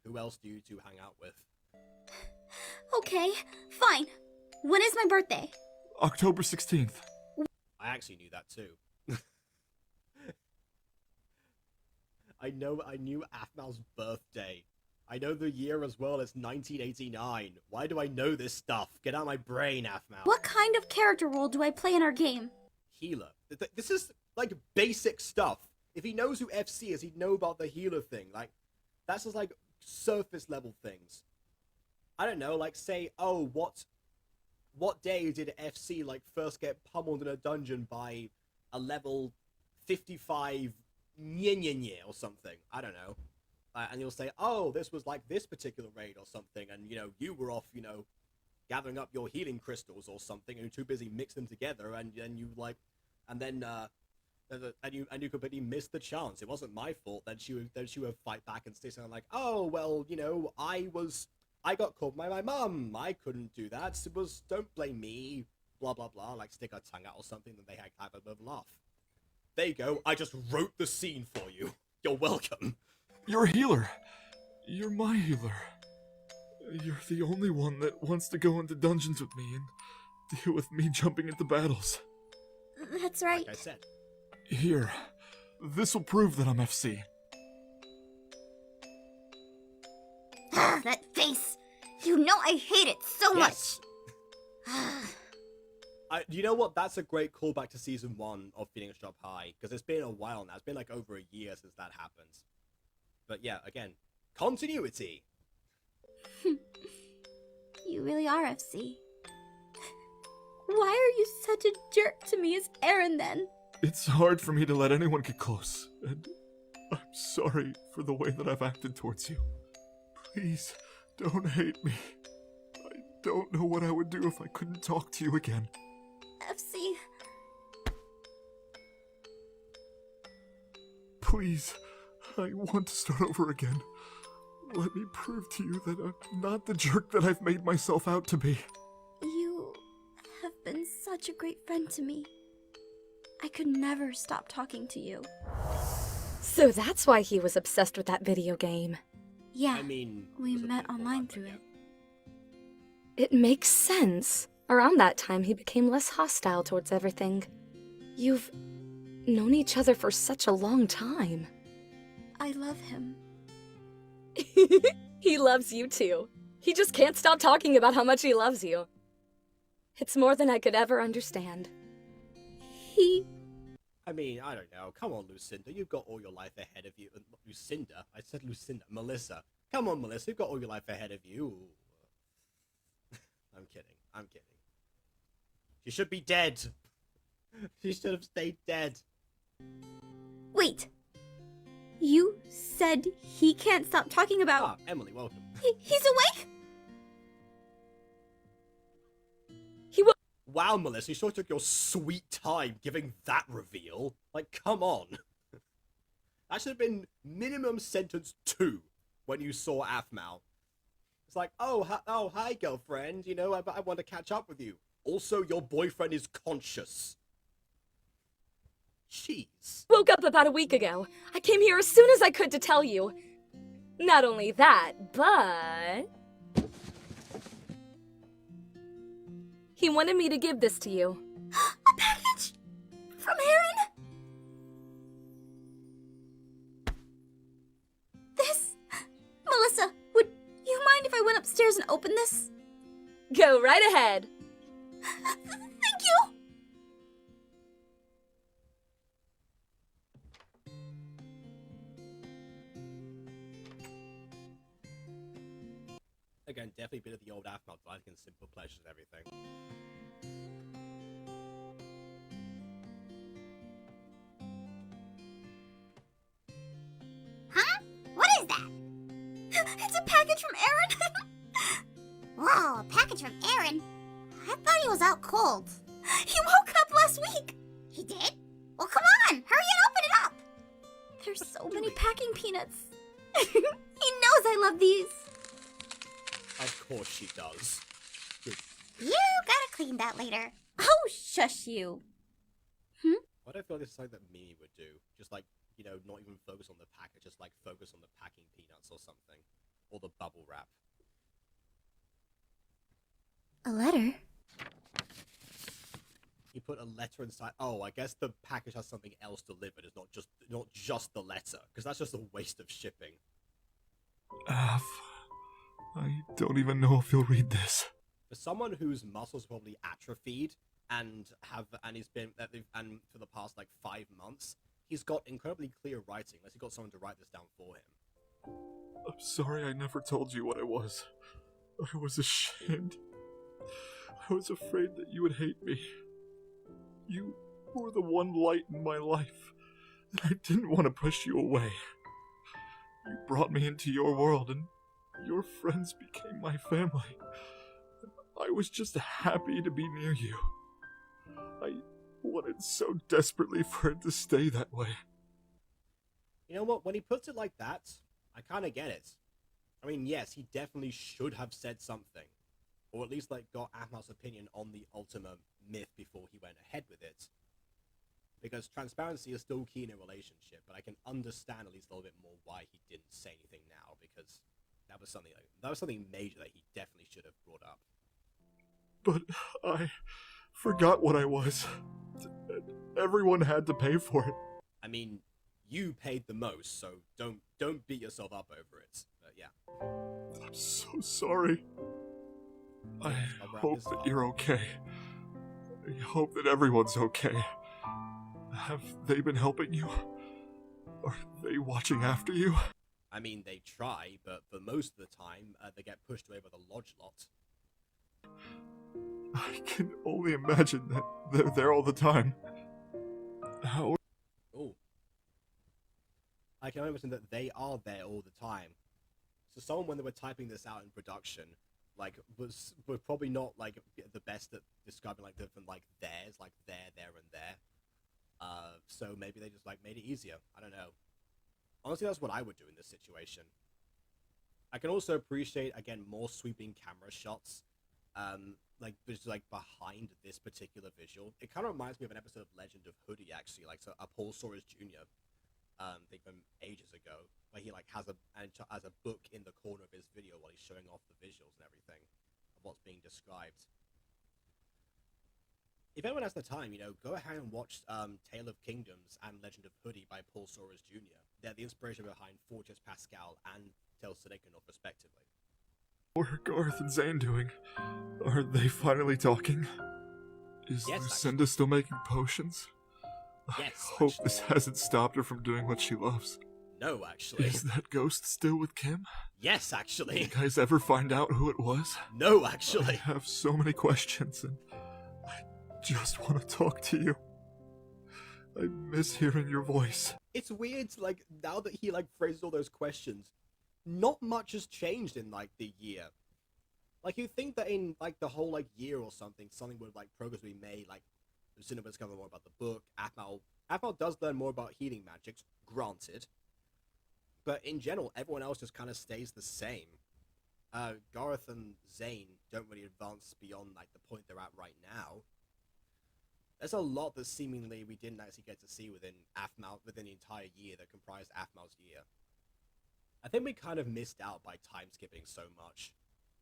Speaker 1: who else do you two hang out with?
Speaker 3: Okay, fine. When is my birthday?
Speaker 7: October 16th.
Speaker 1: I actually knew that too. I knew Aphmau's birthday. I know the year as well. It's 1989. Why do I know this stuff? Get out of my brain, Aphmau.
Speaker 3: What kind of character role do I play in our game?
Speaker 1: Healer. This is like basic stuff. If he knows who FC is, he'd know about the healer thing. Like, that's just like surface level things. I don't know, like say, oh, what day did FC like first get pummeled in a dungeon by a level 55 or something? I don't know. And you'll say, oh, this was like this particular raid or something, and you know, you were off, you know, gathering up your healing crystals or something, and you're too busy mixing them together, and you like, and then you completely missed the chance. It wasn't my fault. Then she would fight back and say something like, oh, well, you know, I got caught by my mum. I couldn't do that. It was, don't blame me. Blah blah blah. Like stick her tongue out or something. Then they have a bit of a laugh. There you go. I just wrote the scene for you. You're welcome.
Speaker 7: You're a healer. You're my healer. You're the only one that wants to go into dungeons with me, deal with me jumping into battles.
Speaker 3: That's right.
Speaker 1: Like I said.
Speaker 7: Here, this'll prove that I'm FC.
Speaker 8: That face! You know I hate it so
Speaker 1: Yes.
Speaker 8: much!
Speaker 1: You know what? That's a great callback to season 1 of Phoenix Drop High, because it's been a while now. It's been like over a year since that happened. But yeah, again, continuity.
Speaker 3: You really are FC. Why are you such a jerk to me as Aaron then?
Speaker 7: It's hard for me to let anyone get close, and I'm sorry for the way that I've acted towards you. Please, don't hate me. I don't know what I would do if I couldn't talk to you again.
Speaker 3: FC.
Speaker 7: Please, I want to start over again. Let me prove to you that I'm not the jerk that I've made myself out to be.
Speaker 3: You have been such a great friend to me. I could never stop talking to you.
Speaker 6: So that's why he was obsessed with that video game.
Speaker 3: Yeah,
Speaker 1: I mean,
Speaker 3: we
Speaker 1: it was a
Speaker 3: met
Speaker 1: bit more
Speaker 3: online
Speaker 1: fun,
Speaker 3: through
Speaker 1: but
Speaker 3: it.
Speaker 6: It makes sense. Around that time, he became less hostile towards everything. You've known each other for such a long time.
Speaker 3: I love him.
Speaker 6: He loves you too. He just can't stop talking about how much he loves you. It's more than I could ever understand.
Speaker 1: I mean, I don't know. Come on, Lucinda. You've got all your life ahead of you. Lucinda? I said Lucinda. Melissa. Come on, Melissa. You've got all your life ahead of you. I'm kidding. I'm kidding. She should be dead. She should have stayed dead.
Speaker 3: Wait. You said he can't stop talking about...
Speaker 1: Ah, Emily, welcome.
Speaker 3: He's awake?
Speaker 1: Wow, Melissa, you sure took your sweet time giving that reveal. Like, come on. That should have been minimum sentence 2 when you saw Aphmau. It's like, oh, hi, girlfriend. You know, I want to catch up with you. Also, your boyfriend is conscious. Jeez.
Speaker 6: Woke up about a week ago. I came here as soon as I could to tell you. Not only that, but... he wanted me to give this to you.
Speaker 3: A package? From Aaron? This... Melissa, would you mind if I went upstairs and opened this?
Speaker 6: Go right ahead.
Speaker 3: Thank you!
Speaker 1: Again, definitely a bit of the old Aphmau, liking simple pleasures and everything.
Speaker 8: Huh? What is that?
Speaker 3: It's a package from Aaron!
Speaker 8: Whoa, a package from Aaron? I thought he was out cold.
Speaker 3: He woke up last week!
Speaker 8: He did? Well, come on, hurry and open it up!
Speaker 3: There's so many packing peanuts. He knows I love these.
Speaker 1: Of course she does. Good.
Speaker 8: You gotta clean that later.
Speaker 3: Oh, shush you.
Speaker 1: Why do I feel like this is something that Mimi would do? Just like, you know, not even focus on the package, just like focus on the packing peanuts or something. Or the bubble wrap.
Speaker 3: A letter?
Speaker 1: He put a letter inside. Oh, I guess the package has something else delivered. It's not just the letter, because that's just a waste of shipping.
Speaker 7: Af, I don't even know if you'll read this.
Speaker 1: For someone whose muscles probably atrophied and for the past like 5 months, he's got incredibly clear writing. Unless he got someone to write this down for him.
Speaker 7: I'm sorry I never told you what I was. I was ashamed. I was afraid that you would hate me. You were the one light in my life, and I didn't want to push you away. You brought me into your world, and your friends became my family. I was just happy to be near you. I wanted so desperately for it to stay that way.
Speaker 1: You know what? When he puts it like that, I kind of get it. I mean, yes, he definitely should have said something. Or at least, like, got Aphmau's opinion on the Ultima myth before he went ahead with it. Because transparency is still key in a relationship, but I can understand at least a little bit more why he didn't say anything now, because that was something major that he definitely should have brought up.
Speaker 7: but I forgot what I was. Everyone had to pay for it.
Speaker 1: I mean, you paid the most, so don't beat yourself up over it. But yeah.
Speaker 7: I'm so sorry. I
Speaker 1: I'll wrap
Speaker 7: hope
Speaker 1: this
Speaker 7: that
Speaker 1: up.
Speaker 7: you're okay. I hope that everyone's okay. Have they been helping you? Are they watching after you?
Speaker 1: I mean, they try, but for most of the time, they get pushed away by the lodge lot.
Speaker 7: I can only imagine that they're there all the time. How?
Speaker 1: Oh. I can imagine that they are there all the time. So someone, when they were typing this out in production, like, was probably not, like, the best at describing, like, different, like, theirs, like, there, and there. So maybe they just, like, made it easier. I don't know. Honestly, that's what I would do in this situation. I can also appreciate, again, more sweeping camera shots, like, just, like, behind this particular visual. It kind of reminds me of an episode of Legend of Hoodie, actually, like, so a Paul Sawyer's Jr., I think from ages ago, where he, like, has a book in the corner of his video while he's showing off the visuals and everything of what's being described. If anyone has the time, you know, go ahead and watch Tale of Kingdoms and Legend of Hoodie by Paul Sawyer's Jr. They're the inspiration behind Fortress Pascal and Tales Selekanov, respectively.
Speaker 7: What are Garth and Zane doing? Are they finally talking? Is
Speaker 1: Yes,
Speaker 7: Lucinda still making potions?
Speaker 1: Yes,
Speaker 7: I hope
Speaker 1: actually.
Speaker 7: this hasn't stopped her from doing what she loves.
Speaker 1: No, actually.
Speaker 7: Is that ghost still with Kim?
Speaker 1: Yes,
Speaker 7: Did
Speaker 1: actually.
Speaker 7: you guys ever find out who it was?
Speaker 1: No,
Speaker 7: I
Speaker 1: actually.
Speaker 7: have so many questions, and I just want to talk to you. I miss hearing your voice.
Speaker 1: It's weird, like, now that he, like, phrases all those questions, not much has changed in, like, the year. Like, you'd think that in, like, the whole, like, year or something would, like, progress be made, like, Lucinda would discover more about the book, Aphmau does learn more about healing magics, granted. But in general, everyone else just kind of stays the same. Gareth and Zane don't really advance beyond, like, the point they're at right now. There's a lot that seemingly we didn't actually get to see within the entire year that comprised Aphmau's year. I think we kind of missed out by time skipping so much.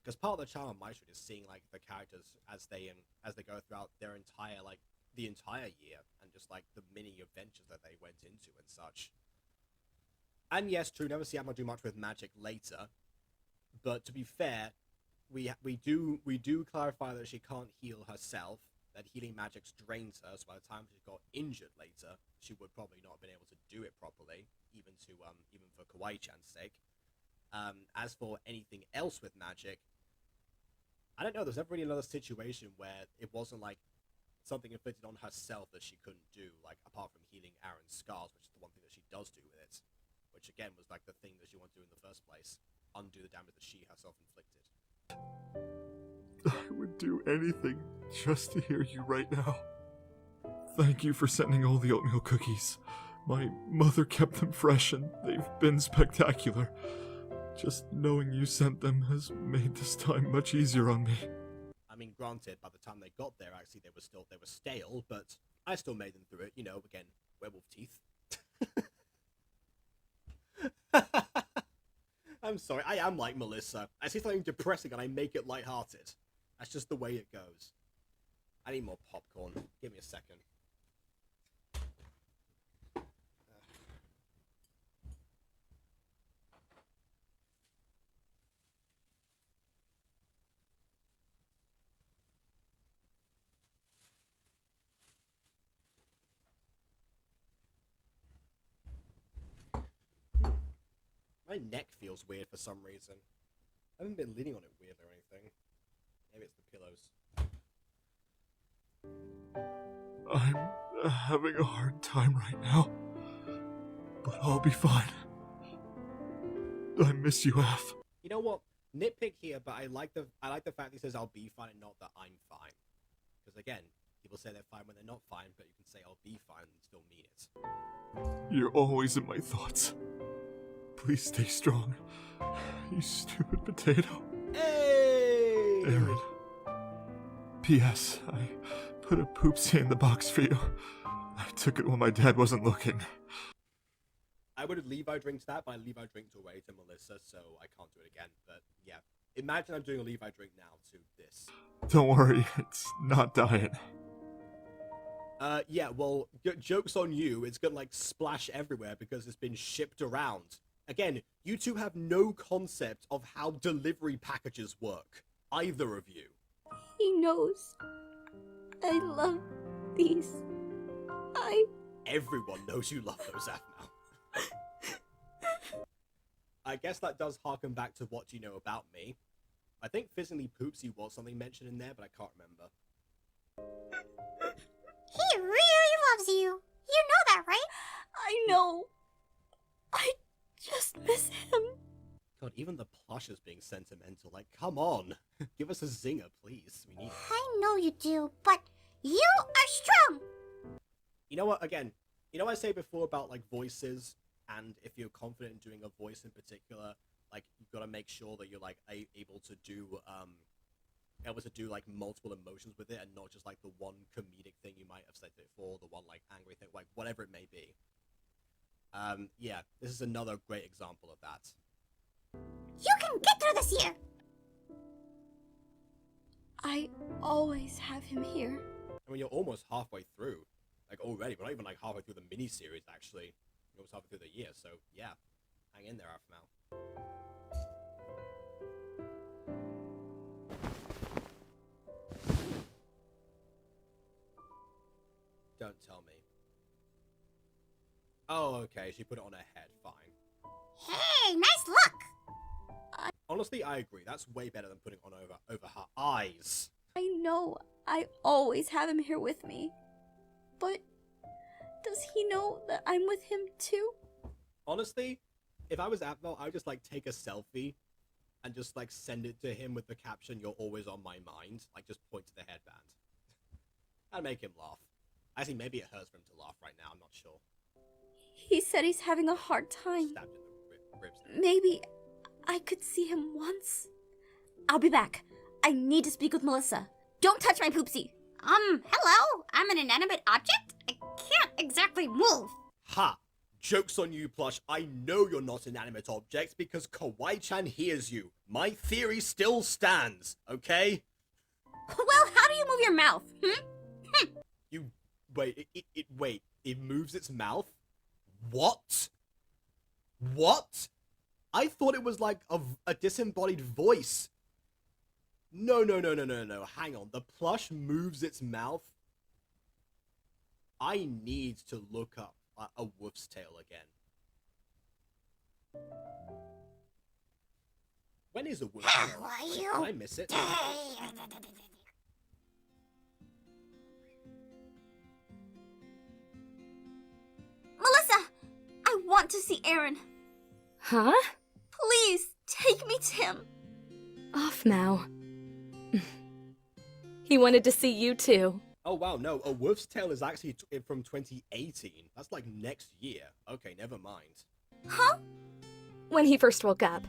Speaker 1: Because part of the charm of MyStreet is seeing, like, the characters as they go throughout their entire, like, the entire year, and just, like, the mini adventures that they went into and such. And yes, true, never see Aphmau do much with magic later, but to be fair, we do clarify that she can't heal herself, that healing magic drains her, so by the time she got injured later, she would probably not have been able to do it properly, even for Kawaii-chan's sake. As for anything else with magic, I don't know, there's never really another situation where it wasn't, like, something inflicted on herself that she couldn't do, like, apart from healing Aaron's scars, which is the one thing that she does do with it, which again was, like, the thing that she wanted to do in the first place, undo the damage that she herself inflicted.
Speaker 7: I would do anything just to hear you right now. Thank you for sending all the oatmeal cookies. My mother kept them fresh and they've been spectacular. Just knowing you sent them has made this time much easier on me.
Speaker 1: I mean, granted, by the time they got there, actually, they were stale, but I still made them through it, you know, again, werewolf teeth. I'm sorry, I am like Melissa. I see something depressing and I make it lighthearted. That's just the way it goes. I need more popcorn. Give me a second. My neck feels weird for some reason. I haven't been leaning on it weird or anything. Maybe it's the pillows.
Speaker 7: I'm having a hard time right now, but I'll be fine. I miss you, Aph.
Speaker 1: You know what? Nitpick here, but I like the fact that he says I'll be fine and not that I'm fine. Because again, people say they're fine when they're not fine, but you can say I'll be fine and still mean it.
Speaker 7: You're always in my thoughts. Please stay strong. You stupid potato.
Speaker 1: Hey!
Speaker 7: Aaron. P.S. I put a poopsie in the box for you. I took it when my dad wasn't looking.
Speaker 1: I would have Levi drinked that, but I Levi drinked already to Melissa, so I can't do it again. But yeah, imagine I'm doing a Levi drink now to this.
Speaker 7: Don't worry, it's not diet.
Speaker 1: Yeah, well, joke's on you. It's gonna, like, splash everywhere because it's been shipped around. Again, you two have no concept of how delivery packages work. Either of you.
Speaker 3: He knows. I love these.
Speaker 1: Everyone knows you love those Aphmau. I guess that does harken back to what you know about me. I think physically poopsy was something mentioned in there, but I can't remember.
Speaker 8: He really loves you. You know that, right?
Speaker 3: I know. I just miss him.
Speaker 1: God, even the plush is being sentimental. Like, come on. Give us a zinger, please. We need it.
Speaker 8: I know you do, but you are strong.
Speaker 1: You know what, again, you know what I say before about, like, voices, and if you're confident in doing a voice in particular, like, you've got to make sure that you're, like, able to do like multiple emotions with it, and not just like the one comedic thing you might have said it for, the one like angry thing, like whatever it may be. Yeah, this is another great example of that.
Speaker 8: You can get through this year.
Speaker 3: I always have him here.
Speaker 1: I mean, you're almost halfway through, like already. We're not even like halfway through the mini-series, actually. You're almost halfway through the year, so yeah. Hang in there, Aphmau. Don't tell me. Oh, okay, she put it on her head, fine.
Speaker 8: Hey, nice look.
Speaker 1: Honestly, I agree. That's way better than putting it on over her eyes.
Speaker 3: I know I always have him here with me. But does he know that I'm with him too?
Speaker 1: Honestly, if I was Aphmau, I would just like take a selfie and just like send it to him with the caption, "You're always on my mind." Like just point to the headband. That'd make him laugh. Actually, maybe it hurts for him to laugh right now. I'm not sure.
Speaker 3: He said he's having a hard time.
Speaker 1: Stabbed in the ribs.
Speaker 3: Maybe I could see him once. I'll be back. I need to speak with Melissa. Don't touch my poopsie.
Speaker 8: Hello? I'm an inanimate object? I can't exactly move.
Speaker 1: Ha! Joke's on you, Plush. I know you're not an inanimate object because Kawaii-chan hears you. My theory still stands, okay?
Speaker 8: Well, how do you move your mouth?
Speaker 1: You... Wait, wait. It moves its mouth? What? What? I thought it was like a disembodied voice. No. Hang on. The plush moves its mouth? I need to look up a wolf's tail again. When is a wolf's tail?
Speaker 8: How are
Speaker 1: Wait,
Speaker 8: you?
Speaker 1: did I miss it?
Speaker 3: Melissa! I want to see Aaron.
Speaker 6: Huh?
Speaker 3: Please, take me to him.
Speaker 6: Aphmau. He wanted to see you too.
Speaker 1: Oh wow, no, A Wolf's Tale is actually from 2018. That's like next year. Okay, never mind.
Speaker 3: Huh?
Speaker 6: When he first woke up,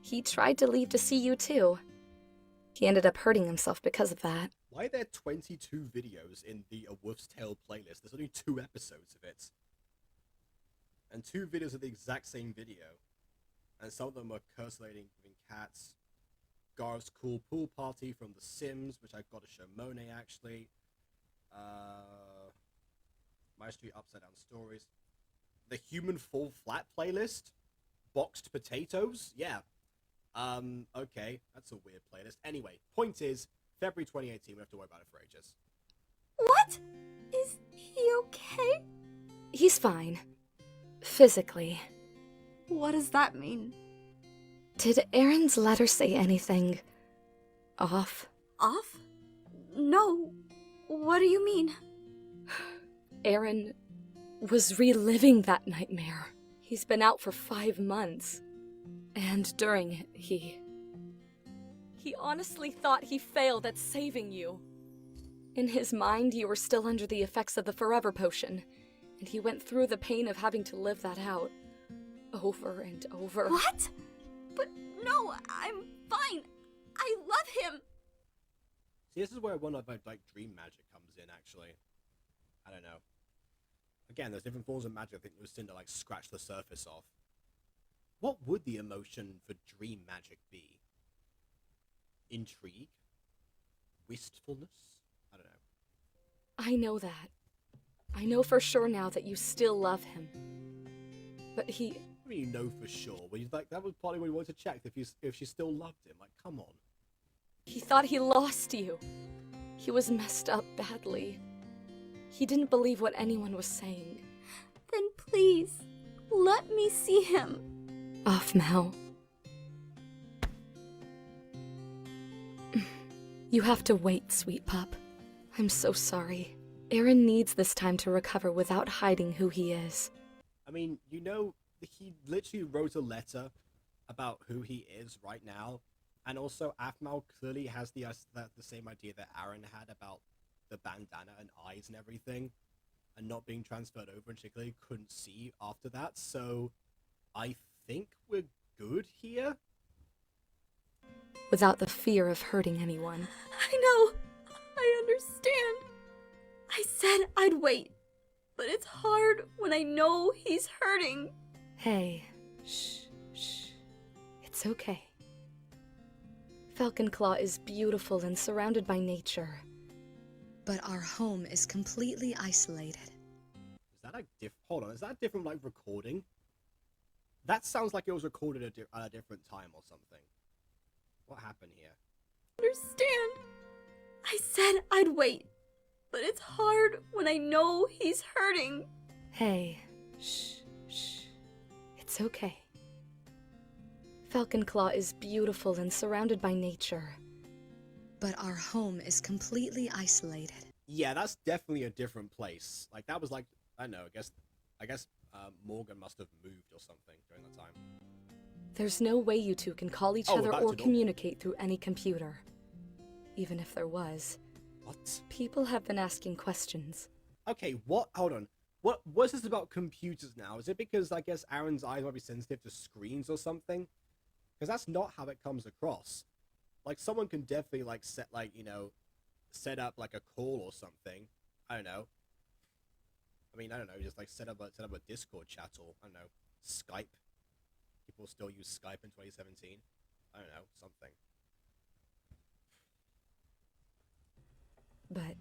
Speaker 6: he tried to leave to see you too. He ended up hurting himself because of that.
Speaker 1: Why are there 22 videos in the A Wolf's Tale playlist? There's only 2 episodes of it. And 2 videos of the exact same video. And some of them are curse-lating cats. Gar's Cool Pool Party from The Sims, which I've got to show Monet, actually. MyStreet Upside Down Stories. The Human Fall Flat playlist? Boxed Potatoes? Yeah. Okay, that's a weird playlist. Anyway, point is, February 2018, we don't have to worry about it for ages.
Speaker 3: What? Is he okay?
Speaker 6: He's fine. Physically.
Speaker 3: What does that mean?
Speaker 6: Did Aaron's letter say anything off?
Speaker 3: Off? No. What do you mean?
Speaker 6: Aaron was reliving that nightmare. He's been out for 5 months. And during it, he honestly thought he failed at saving you. In his mind, you were still under the effects of the Forever Potion, and he went through the pain of having to live that out. Over and over.
Speaker 3: What? But no, I'm fine. I love him.
Speaker 1: See, this is where one of my, like, dream magic comes in, actually. I don't know. again, there's different forms of magic. I think Lucinda like scratched the surface of. What would the emotion for dream magic be? Intrigue? Wistfulness? I don't know.
Speaker 6: I know that. I know for sure now that you still love him. But he...
Speaker 1: I mean, you know for sure. But like, that was probably what you wanted to check, if she still loved him. Like, come on.
Speaker 6: He thought he lost you. He was messed up badly. He didn't believe what anyone was saying.
Speaker 3: Then please, let me see him.
Speaker 6: Aphmau. You have to wait, sweet pup. I'm so sorry. Aaron needs this time to recover without hiding who he is.
Speaker 1: I mean, you know, he literally wrote a letter about who he is right now. And also, Aphmau clearly has the same idea that Aaron had about the bandana and eyes and everything, and not being transferred over, and she clearly couldn't see after that. So, I think we're good here.
Speaker 6: Without the fear of hurting anyone.
Speaker 3: I know. I understand. I said I'd wait. But it's hard when I know he's hurting.
Speaker 6: Hey, shh. It's okay. Falcon Claw is beautiful and surrounded by nature. But our home is completely isolated.
Speaker 1: Is that like hold on, is that a different like recording? That sounds like it was recorded at a different time or something. What happened here?
Speaker 3: Understand. I said I'd wait. But it's hard when I know he's hurting.
Speaker 6: Hey, shh. It's okay. Falcon Claw is beautiful and surrounded by nature. But our home is completely isolated.
Speaker 1: Yeah, that's definitely a different place. Like, that was like, I don't know, I guess Morgan must have moved or something during that time.
Speaker 6: There's no way you two can call each other or communicate through any computer. Even if there was.
Speaker 1: What?
Speaker 6: People have been asking questions.
Speaker 1: Okay, what? Hold on. What's this about computers now? Is it because, I guess, Aaron's eyes might be sensitive to screens or something? Because that's not how it comes across. Like, someone can definitely, like, set up, like, a call or something. I don't know. I mean, I don't know, just, like, set up a Discord chat or, I don't know, Skype. People still use Skype in 2017. I don't know, something.
Speaker 6: But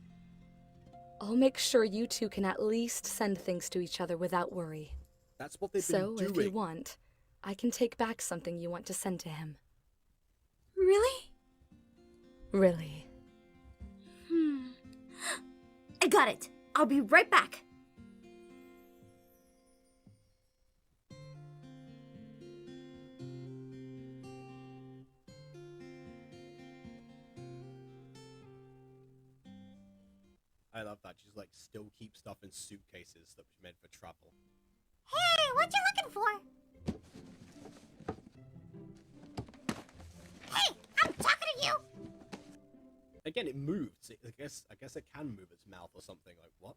Speaker 6: I'll make sure you two can at least send things to each other without worry.
Speaker 1: That's what they've been doing.
Speaker 6: So, if you want, I can take back something you want to send to him.
Speaker 3: Really?
Speaker 6: Really.
Speaker 3: I got it. I'll be right back.
Speaker 1: I love that. She's like still keep stuff in suitcases that was meant for travel.
Speaker 8: Hey, what you looking for? Hey, I'm talking to you!
Speaker 1: Again, it moves. I guess it can move its mouth or something. Like what?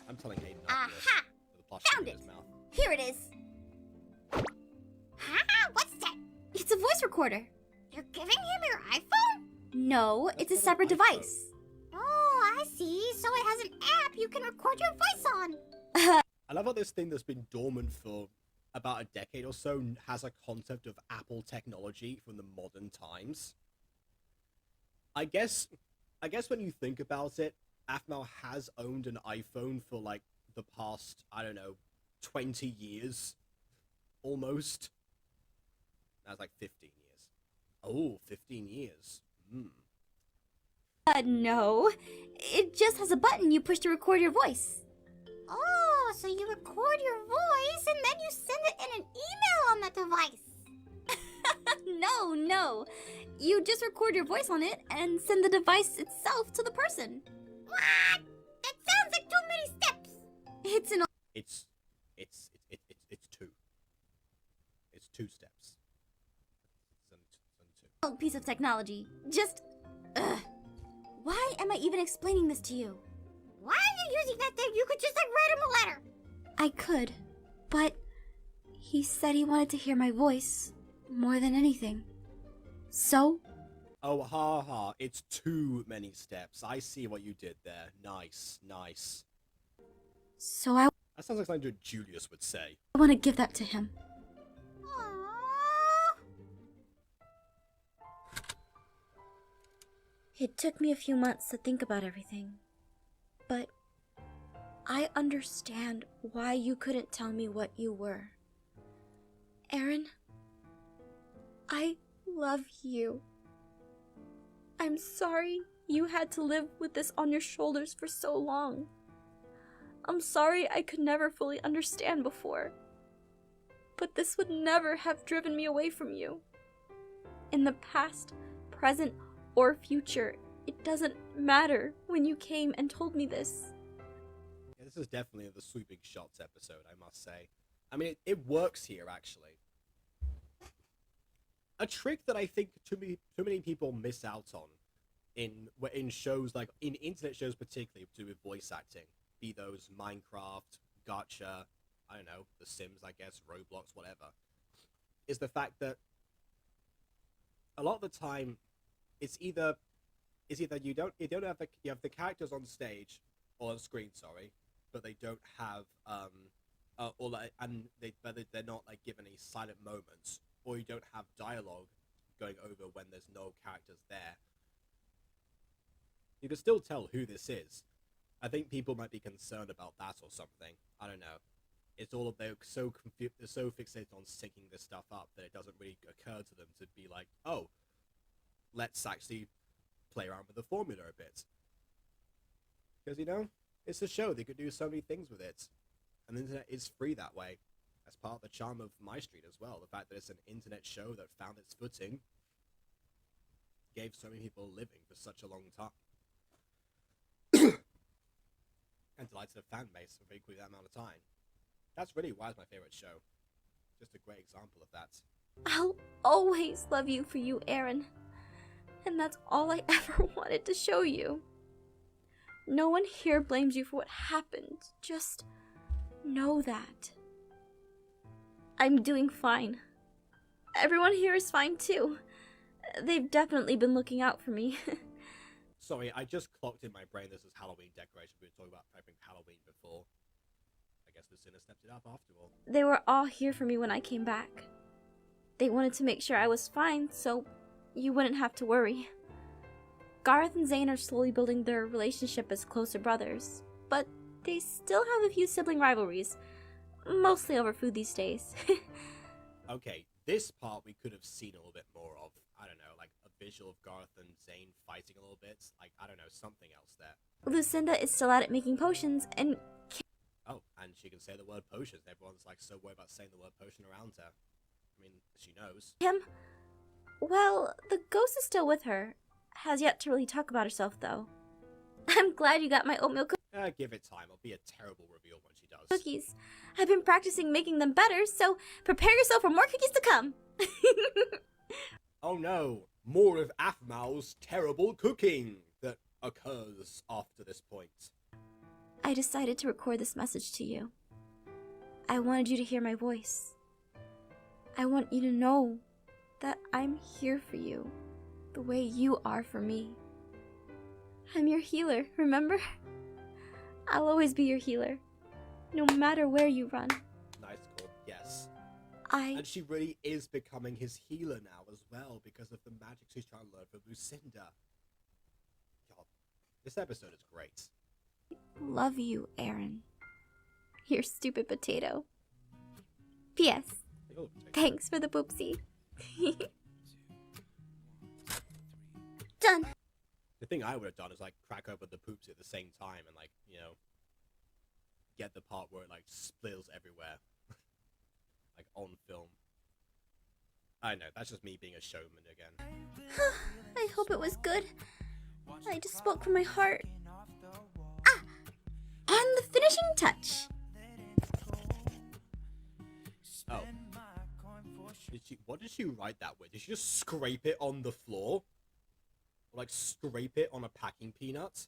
Speaker 1: I'm telling Hayden.
Speaker 8: Aha!
Speaker 1: The plush
Speaker 8: Found
Speaker 1: in
Speaker 8: it.
Speaker 1: his mouth.
Speaker 8: Here it is. Huh? What's that?
Speaker 3: It's a voice recorder.
Speaker 8: You're giving him your iPhone?
Speaker 3: No,
Speaker 1: That's
Speaker 3: it's a
Speaker 1: not
Speaker 3: separate
Speaker 1: an iPhone.
Speaker 3: device.
Speaker 8: Oh, I see. So it has an app you can record your voice on.
Speaker 1: I love how this thing that's been dormant for about a decade or so has a concept of Apple technology from the modern times. I guess when you think about it, Aphmau has owned an iPhone for like the past, I don't know, 20 years. Almost. That's like 15 years. Oh, 15 years.
Speaker 3: No. It just has a button you push to record your voice.
Speaker 8: Oh, so you record your voice and then you send it in an email on that device.
Speaker 3: No. You just record your voice on it and send the device itself to the person.
Speaker 8: What? That sounds like too many steps.
Speaker 3: It's an
Speaker 1: It's two. It's 2 steps. It's two.
Speaker 3: old piece of technology. Just... Why am I even explaining this to you?
Speaker 8: Why are you using that thing? You could just like write him a letter.
Speaker 3: I could, but he said he wanted to hear my voice more than anything. So,
Speaker 1: Oh, ha ha, it's too many steps. I see what you did there. Nice, nice.
Speaker 3: So I
Speaker 1: That sounds like something Julius would say.
Speaker 3: want to give that to him.
Speaker 8: Aww.
Speaker 3: It took me a few months to think about everything, but I understand why you couldn't tell me what you were. Aaron, I love you. I'm sorry you had to live with this on your shoulders for so long. I'm sorry I could never fully understand before, but this would never have driven me away from you. In the past, present, or future, it doesn't matter when you came and told me this.
Speaker 1: Yeah, this is definitely the sweeping shots episode, I must say. I mean, it works here, actually. A trick that I think too many people miss out on in shows, like in internet shows particularly, to do with voice acting, be those Minecraft, Gacha, I don't know, The Sims, I guess, Roblox, whatever, is the fact that a lot of the time it's either you have the characters on stage or on screen, sorry, but they don't have they're not like given any silent moments, or you don't have dialogue going over when there's no characters there. You can still tell who this is. I think people might be concerned about that or something. I don't know. It's all they're so fixated on syncing this stuff up that it doesn't really occur to them to be like, oh, let's actually play around with the formula a bit. Because, you know, it's a show. They could do so many things with it. And the internet is free that way. That's part of the charm of MyStreet as well. The fact that it's an internet show that found its footing gave so many people a living for such a long time. And delighted a fan base for equally that amount of time. That's really why it's my favorite show. Just a great example of that.
Speaker 3: I'll always love you for you, Aaron. And that's all I ever wanted to show you. No one here blames you for what happened. Just know that. I'm doing fine. Everyone here is fine too. They've definitely been looking out for me.
Speaker 1: Sorry, I just clocked in my brain this is Halloween decoration. We were talking about prepping Halloween before. I guess Lucinda stepped it up after all.
Speaker 3: They were all here for me when I came back. They wanted to make sure I was fine, so you wouldn't have to worry. Garth and Zane are slowly building their relationship as closer brothers, but they still have a few sibling rivalries, mostly over food these days.
Speaker 1: Okay, this part we could have seen a little bit more of. I don't know, like a visual of Garth and Zane fighting a little bit. Like, I don't know, something else there.
Speaker 3: Lucinda is still at it making potions, and
Speaker 1: Oh, and she can say the word potions. Everyone's like so worried about saying the word potion around her. I mean, she knows.
Speaker 3: Kim, well, the ghost is still with her. Has yet to really talk about herself, though. I'm glad you got my oatmeal
Speaker 1: Give it time. It'll be a terrible reveal when she does.
Speaker 3: cookies. I've been practicing making them better, so prepare yourself for more cookies to come.
Speaker 1: Oh no, more of Aphmau's terrible cooking that occurs after this point.
Speaker 3: I decided to record this message to you. I wanted you to hear my voice. I want you to know that I'm here for you, the way you are for me. I'm your healer, remember? I'll always be your healer, no matter where you run.
Speaker 1: Nice call, yes.
Speaker 3: I
Speaker 1: And she really is becoming his healer now as well because of the magic she's trying to learn from Lucinda. God, this episode is great.
Speaker 3: love you, Aaron. Your stupid potato. P.S.
Speaker 1: Oh,
Speaker 3: Thanks for the poopsie. Done.
Speaker 1: the thing I would have done is like crack open the poops at the same time and like, you know, get the part where it like spills everywhere. Like on film. I don't know, that's just me being a showman again.
Speaker 3: I hope it was good. I just spoke from my heart. And the finishing touch.
Speaker 1: Oh. What did she write that with? Did she just scrape it on the floor? Or like scrape it on a packing peanut?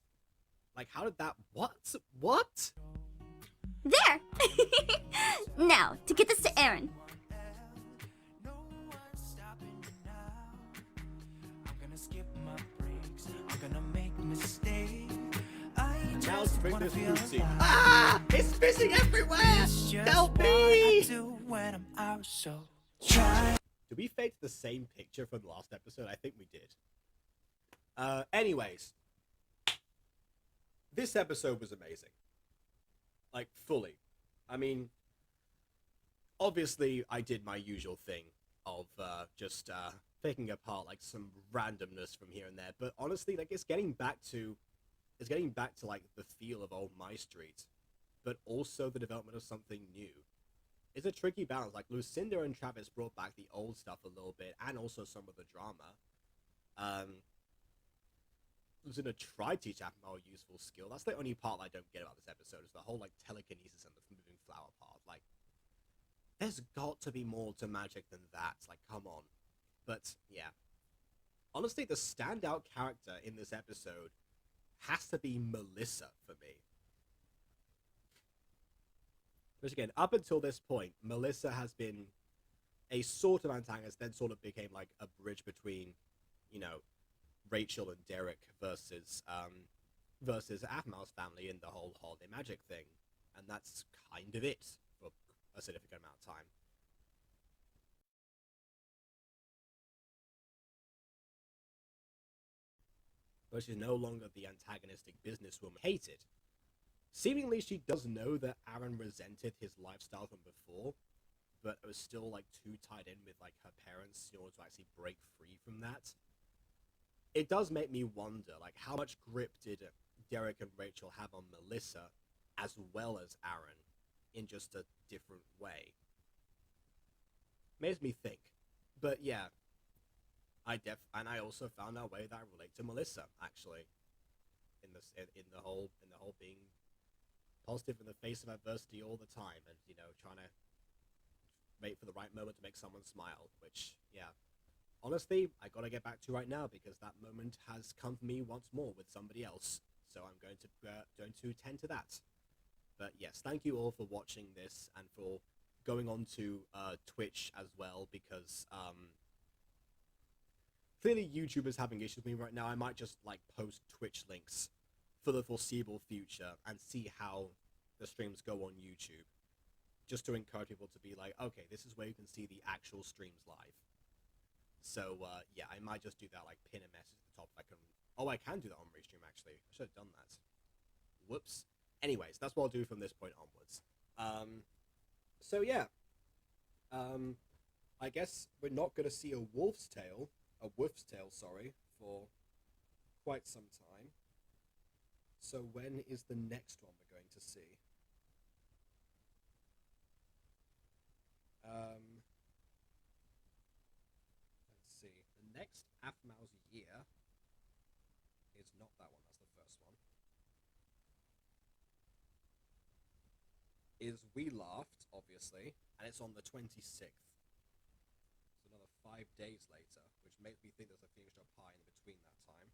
Speaker 1: Like how did that, what?
Speaker 8: There! Now, to get this to Aaron.
Speaker 1: And now to bring this food scene. Ah! It's missing everywhere! Help me! Do we fake the same picture from the last episode? I think we did. Anyways. This episode was amazing. Like, fully. I mean, obviously, I did my usual thing of just picking apart like some randomness from here and there. But honestly, like, it's getting back to like the feel of old MyStreet, but also the development of something new. It's a tricky balance. Like, Lucinda and Travis brought back the old stuff a little bit, and also some of the drama. Lucinda tried to teach Aphmau a useful skill. That's the only part I don't get about this episode, is the whole like telekinesis and the moving flower part. Like, there's got to be more to magic than that. Like, come on. But yeah, honestly, the standout character in this episode has to be Melissa for me. Which again, up until this point, Melissa has been a sort of antagonist, then sort of became like a bridge between, you know, Rachel and Derek versus Aphmau's family in the whole holiday magic thing. And that's kind of it for a significant amount of time. But she's no longer the antagonistic businesswoman hated. Seemingly, she does know that Aaron resented his lifestyle from before, but was still like too tied in with like her parents in order to actually break free from that. It does make me wonder, like, how much grip did Derek and Rachel have on Melissa, as well as Aaron, in just a different way? Makes me think. But yeah, I also found a way that I relate to Melissa, actually, in the whole being positive in the face of adversity all the time, and, you know, trying to wait for the right moment to make someone smile, which, yeah, honestly, I gotta get back to right now, because that moment has come for me once more with somebody else, so I'm going to tend to that. But yes, thank you all for watching this, and for going on to Twitch as well, because clearly YouTube is having issues with me right now. I might just like post Twitch links for the foreseeable future and see how the streams go on YouTube, just to encourage people to be like, okay, this is where you can see the actual streams live. So yeah, I might just do that, like pin a message at the top. I can do that on Restream, actually. I should have done that. Whoops. Anyways, that's what I'll do from this point onwards. So yeah, I guess we're not going to see a wolf's tail, sorry, for quite some time. So when is the next one we're going to see? Let's see. The next Aphmau's year is not that one. That's the first one. Is We Laughed, obviously, and it's on the 26th. It's another 5 days later, which makes me think there's a Phoenix Job High in between that time.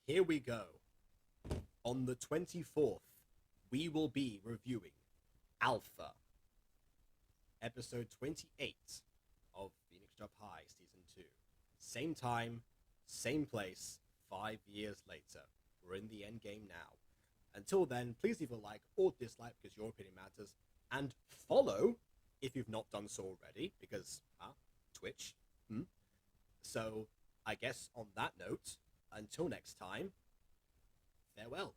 Speaker 1: Here we go. On the 24th, we will be reviewing Alpha, episode 28 of Phoenix Job High, season 2. Same time, same place, 5 years later. We're in the end game now. Until then, please leave a like or dislike, because your opinion matters, and follow if you've not done so already, because Twitch. So I guess on that note, until next time, farewell.